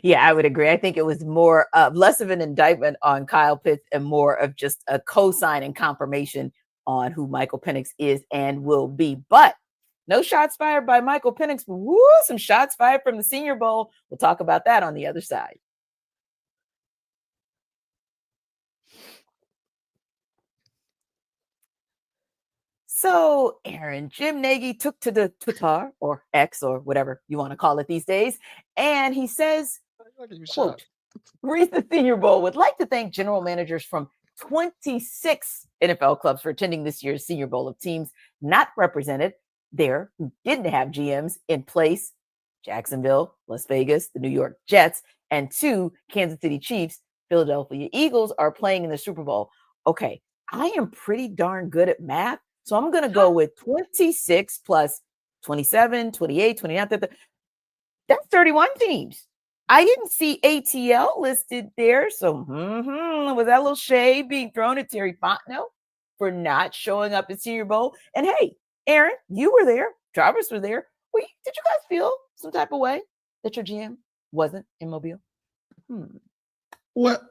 Yeah, I would agree. I think it was more less of an indictment on Kyle Pitts and more of just a cosign and confirmation on who Michael Penix is and will be. But no shots fired by Michael Penix. Woo, some shots fired from the Senior Bowl. We'll talk about that on the other side. So, Aaron, Jim Nagy took to the Twitter or X or whatever you want to call it these days, and he says, quote, "Read the Senior Bowl. Would like to thank general managers from 26 NFL clubs for attending this year's Senior Bowl of teams not represented there who didn't have GMs in place: Jacksonville, Las Vegas, the New York Jets, and 2 Kansas City Chiefs. Philadelphia Eagles are playing in the Super Bowl." Okay, I am pretty darn good at math. So I'm going to go with 26 plus 27, 28, 29. That's 31 teams. I didn't see ATL listed there. So was that a little shade being thrown at Terry Fontenot for not showing up at Senior Bowl? And hey, Aaron, you were there. Jarvis was there. Did you guys feel some type of way that your GM wasn't in Mobile? Well,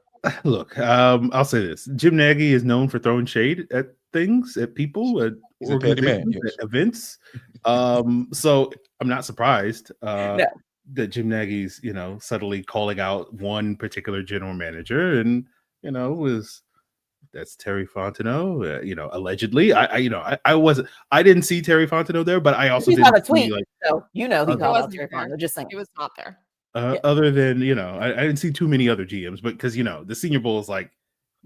look, I'll say this. Jim Nagy is known for throwing shade at things, at people, at organizations, at events. So I'm not surprised that Jim Nagy's, subtly calling out one particular general manager and, that's Terry Fontenot, allegedly. I didn't see Terry Fontenot there, but I also didn't see so he called out Terry Fontenot. Just saying. He was not there. Other than, I didn't see too many other GMs, but because, the Senior Bowl is like,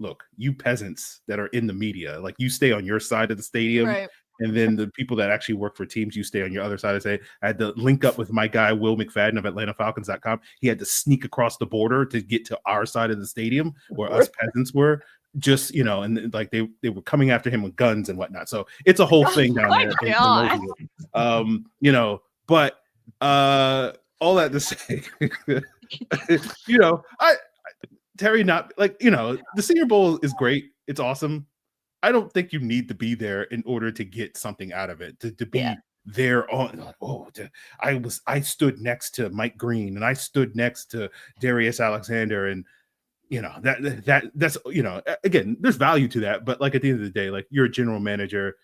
look, you peasants that are in the media, like you stay on your side of the stadium. Right. And then the people that actually work for teams, you stay on your other side. I had to link up with my guy, Will McFadden of AtlantaFalcons.com. He had to sneak across the border to get to our side of the stadium where us peasants were. Just, and like they were coming after him with guns and whatnot. So it's a whole thing down there. But all that to say, Terry not like, the Senior Bowl is great. It's awesome. I don't think you need to be there in order to get something out of it. To be there on, I stood next to Mike Green and I stood next to Darius Alexander, and that's again, there's value to that, but like at the end of the day, like you're a general manager,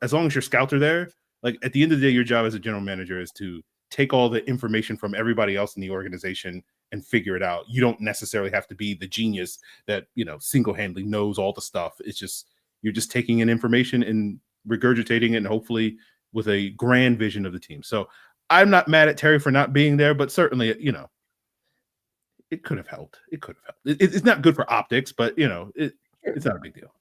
as long as your scouts are there, like at the end of the day, your job as a general manager is to take all the information from everybody else in the organization and figure it out. You don't necessarily have to be the genius that single-handedly knows all the stuff. It's just you're just taking in information and regurgitating it, and hopefully with a grand vision of the team. So I'm not mad at Terry for not being there, but certainly, it could have helped. It's not good for optics, but it's not a big deal.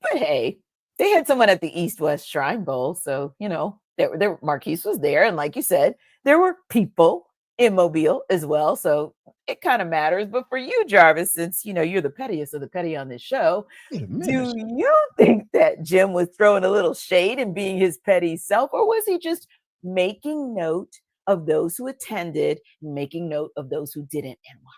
But hey, they had someone at the East-West Shrine Bowl, so there Marquise was there, and like you said, there were people in Mobile as well, so it kind of matters. But for you, Jarvis, since you're the pettiest of the petty on this show, do you think that Jim was throwing a little shade and being his petty self, or was he just making note of those who attended, making note of those who didn't, and why?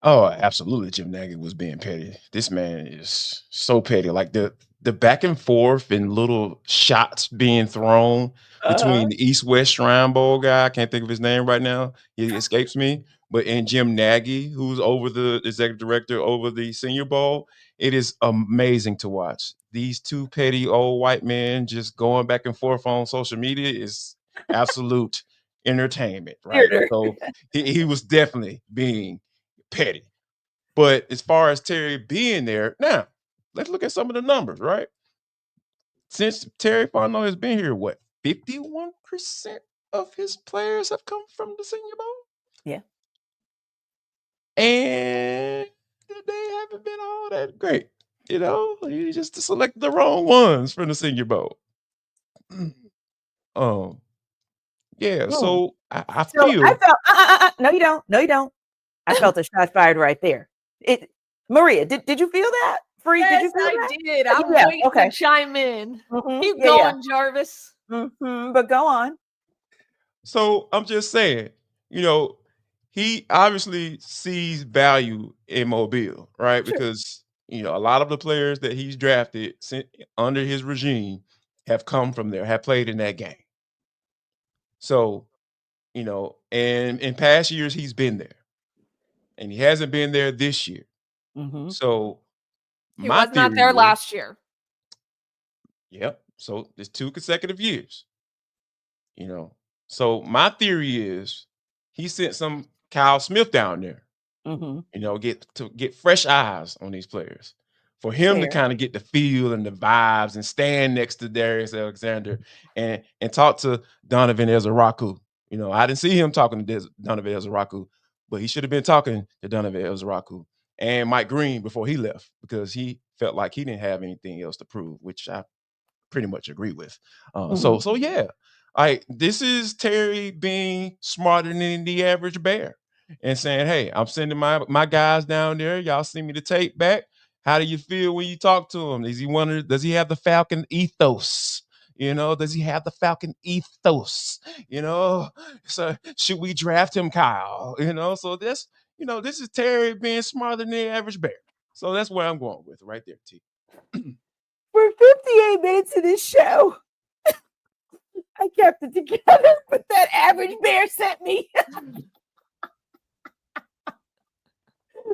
Oh, absolutely. Jim Nagy was being petty. This man is so petty. Like the back and forth and little shots being thrown between the East-West Shrine Bowl guy. I can't think of his name right now. He escapes me. But and Jim Nagy, who's over the executive director over the Senior Bowl, it is amazing to watch. These two petty old white men just going back and forth on social media is absolute entertainment, right? So he was definitely being petty. But as far as Terry being there, now let's look at some of the numbers, right? Since Terry Fontenot has been here, 51% of his players have come from the Senior Bowl? Yeah. And they haven't been all that great. You just select the wrong ones from the Senior Bowl. So I feel. I felt, no, you don't. I felt a shot fired right there. Maria, did you feel that? Free? Yes, did you feel I that? did. I'm waiting to chime in. Keep going, Jarvis. But go on. So I'm just saying, he obviously sees value in Mobile, right? Sure. Because a lot of the players that he's drafted under his regime have come from there, have played in that game. So, and in past years he's been there, and he hasn't been there this year. So he was not there last year. Yep. So it's 2 consecutive years. So my theory is he sent some Kyle Smith down there. Get fresh eyes on these players, for him to kind of get the feel and the vibes and stand next to Darius Alexander and talk to Donovan Ezaraku. I didn't see him talking to Donovan Ezaraku, but he should have been talking to Donovan Ezaraku and Mike Green before he left, because he felt like he didn't have anything else to prove, which I pretty much agree with. So yeah, this is Terry being smarter than the average bear and saying, hey, I'm sending my guys down there. Y'all send me the tape back. How do you feel when you talk to him? Does he have the Falcon ethos? Does he have the Falcon ethos? So should we draft him, Kyle? So this is Terry being smarter than the average bear. So that's where I'm going with right there, T. For 58 minutes of this show, I kept it together, but that average bear sent me.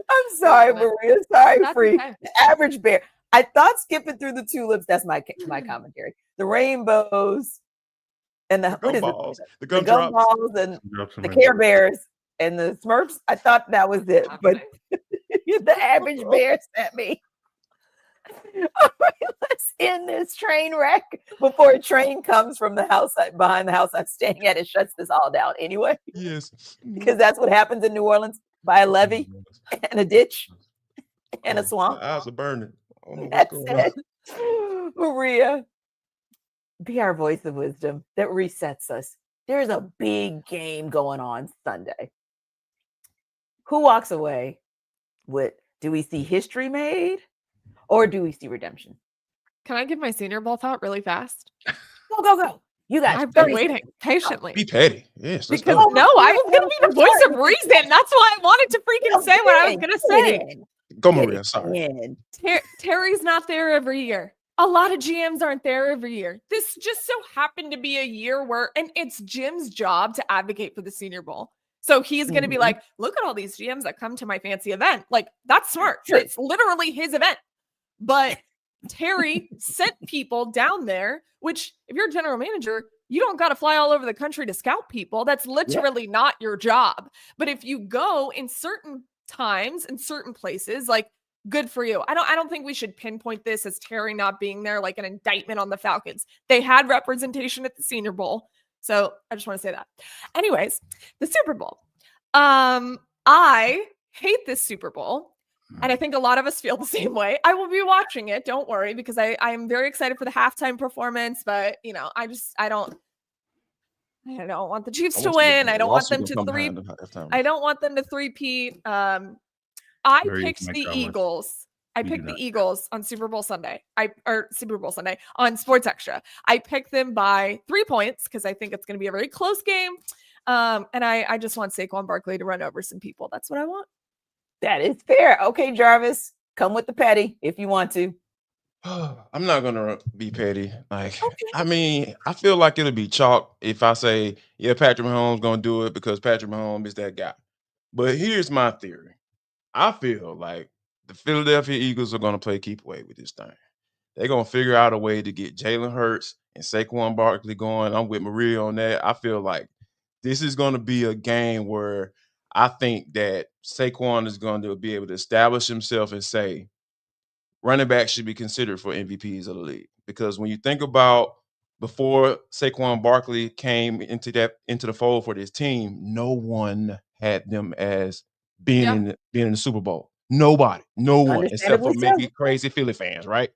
I'm sorry, Maria. Sorry, Free. Okay. The average bear. I thought skipping through the tulips, that's my commentary. The rainbows and the gumballs, the gumballs and the Care Bears and the Smurfs. I thought that was it, but the average bear sent me. All right, let's end this train wreck before a train comes from the house behind the house I'm staying at and shuts this all down anyway. Yes. Because that's what happens in New Orleans, by a levee and a ditch and a swamp. My eyes are burning. That's it. Maria, be our voice of wisdom that resets us. There's a big game going on Sunday. Who walks away with, do we see history made or do we see redemption? Can I give my Senior Bowl thought really fast? Go. You guys. I've been waiting patiently. Be petty. Yes. Because I was going to be the voice of reason. That's why I wanted to freaking say what I was going to say. Go, Get Maria. it Sorry. in. Terry's not there every year. A lot of GMs aren't there every year. This just so happened to be a year where, and it's Jim's job to advocate for the Senior Bowl. So he's going to be like, look at all these GMs that come to my fancy event. Like, that's smart. Sure. It's literally his event. But Terry sent people down there, which if you're a general manager, you don't got to fly all over the country to scout people. That's literally not your job. But if you go in certain times in certain places, like, good for you. I don't think we should pinpoint this as Terry not being there like an indictment on the Falcons. They had representation at the Senior Bowl. So I just want to say that. Anyways, the Super Bowl. I hate this Super Bowl. And I think a lot of us feel the same way. I will be watching it. Don't worry, because I am very excited for the halftime performance. But, you know, I don't want the Chiefs to win. I don't want them to three-peat. I picked the Eagles. I picked the Eagles on Super Bowl Sunday. On Sports Extra. I picked them by 3 points because I think it's going to be a very close game. And I just want Saquon Barkley to run over some people. That's what I want. That is fair. Okay, Jarvis, come with the petty if you want to. I'm not gonna be petty. Like, I mean, I feel like it'll be chalk if I say, yeah, Patrick Mahomes gonna do it because Patrick Mahomes is that guy. But here's my theory. I feel like the Philadelphia Eagles are gonna play keep away with this thing. They're gonna figure out a way to get Jalen Hurts and Saquon Barkley going. I'm with Maria on that. I feel like this is gonna be a game where I think that Saquon is going to be able to establish himself and say running back should be considered for MVPs of the league. Because when you think about before Saquon Barkley came into the fold for this team, no one had them as being in the Super Bowl. Nobody, no one, except for maybe crazy Philly fans, right?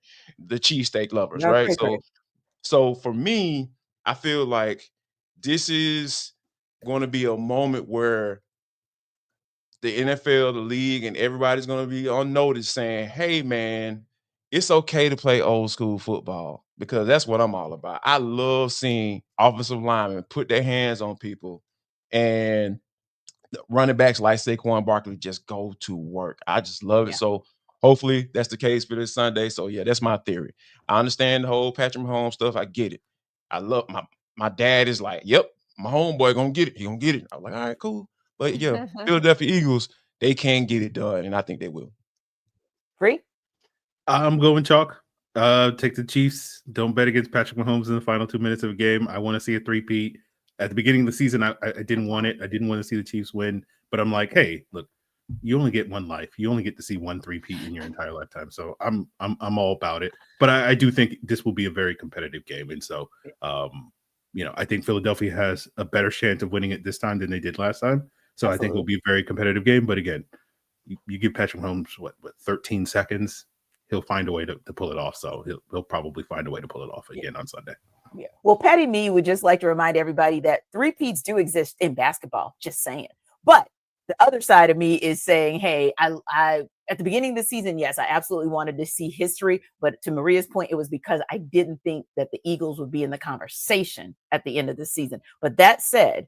The cheesesteak lovers, right? So for me, I feel like this is going to be a moment where the NFL, the league, and everybody's going to be on notice saying, hey, man, it's okay to play old school football because that's what I'm all about. I love seeing offensive linemen put their hands on people and running backs like Saquon Barkley just go to work. I just love it. So hopefully that's the case for this Sunday. So, yeah, that's my theory. I understand the whole Patrick Mahomes stuff. I get it. I love my dad is like, yep, my homeboy going to get it. He going to get it. I'm like, all right, cool. But, yeah, Philadelphia Eagles, they can get it done, and I think they will. Free? I'm going chalk. Take the Chiefs. Don't bet against Patrick Mahomes in the final 2 minutes of a game. I want to see a three-peat. At the beginning of the season, I didn't want it. I didn't want to see the Chiefs win. But I'm like, hey, look, you only get one life. You only get to see one three-peat in your entire lifetime. So I'm all about it. But I do think this will be a very competitive game. And so, I think Philadelphia has a better chance of winning it this time than they did last time. So I think it will be a very competitive game. But again, you give Patrick Mahomes, what 13 seconds, he'll find a way to pull it off. So he'll probably find a way to pull it off again on Sunday. Yeah. Well, Patty me would just like to remind everybody that three-peats do exist in basketball. Just saying. But the other side of me is saying, hey, I at the beginning of the season, yes, I absolutely wanted to see history. But to Maria's point, it was because I didn't think that the Eagles would be in the conversation at the end of the season. But that said,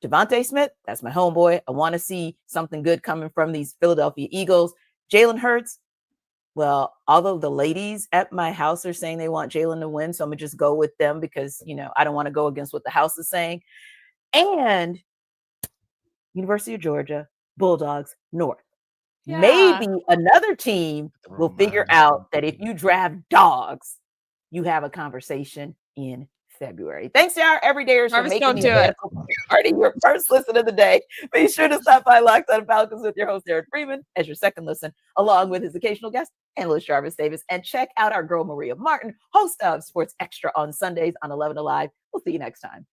Devontae Smith, that's my homeboy. I want to see something good coming from these Philadelphia Eagles. Jalen Hurts, well, although the ladies at my house are saying they want Jalen to win, so I'm going to just go with them because, I don't want to go against what the house is saying. And University of Georgia, Bulldogs, North. Yeah. Maybe another team will figure out that if you draft dogs, you have a conversation in February. Thanks to our everydayers for making the party your first listen of the day. Be sure to stop by Locked On Falcons with your host, Eric Freeman, as your second listen, along with his occasional guest, analyst Jarvis Davis. And check out our girl, Maria Martin, host of Sports Extra on Sundays on 11 to Live. We'll see you next time.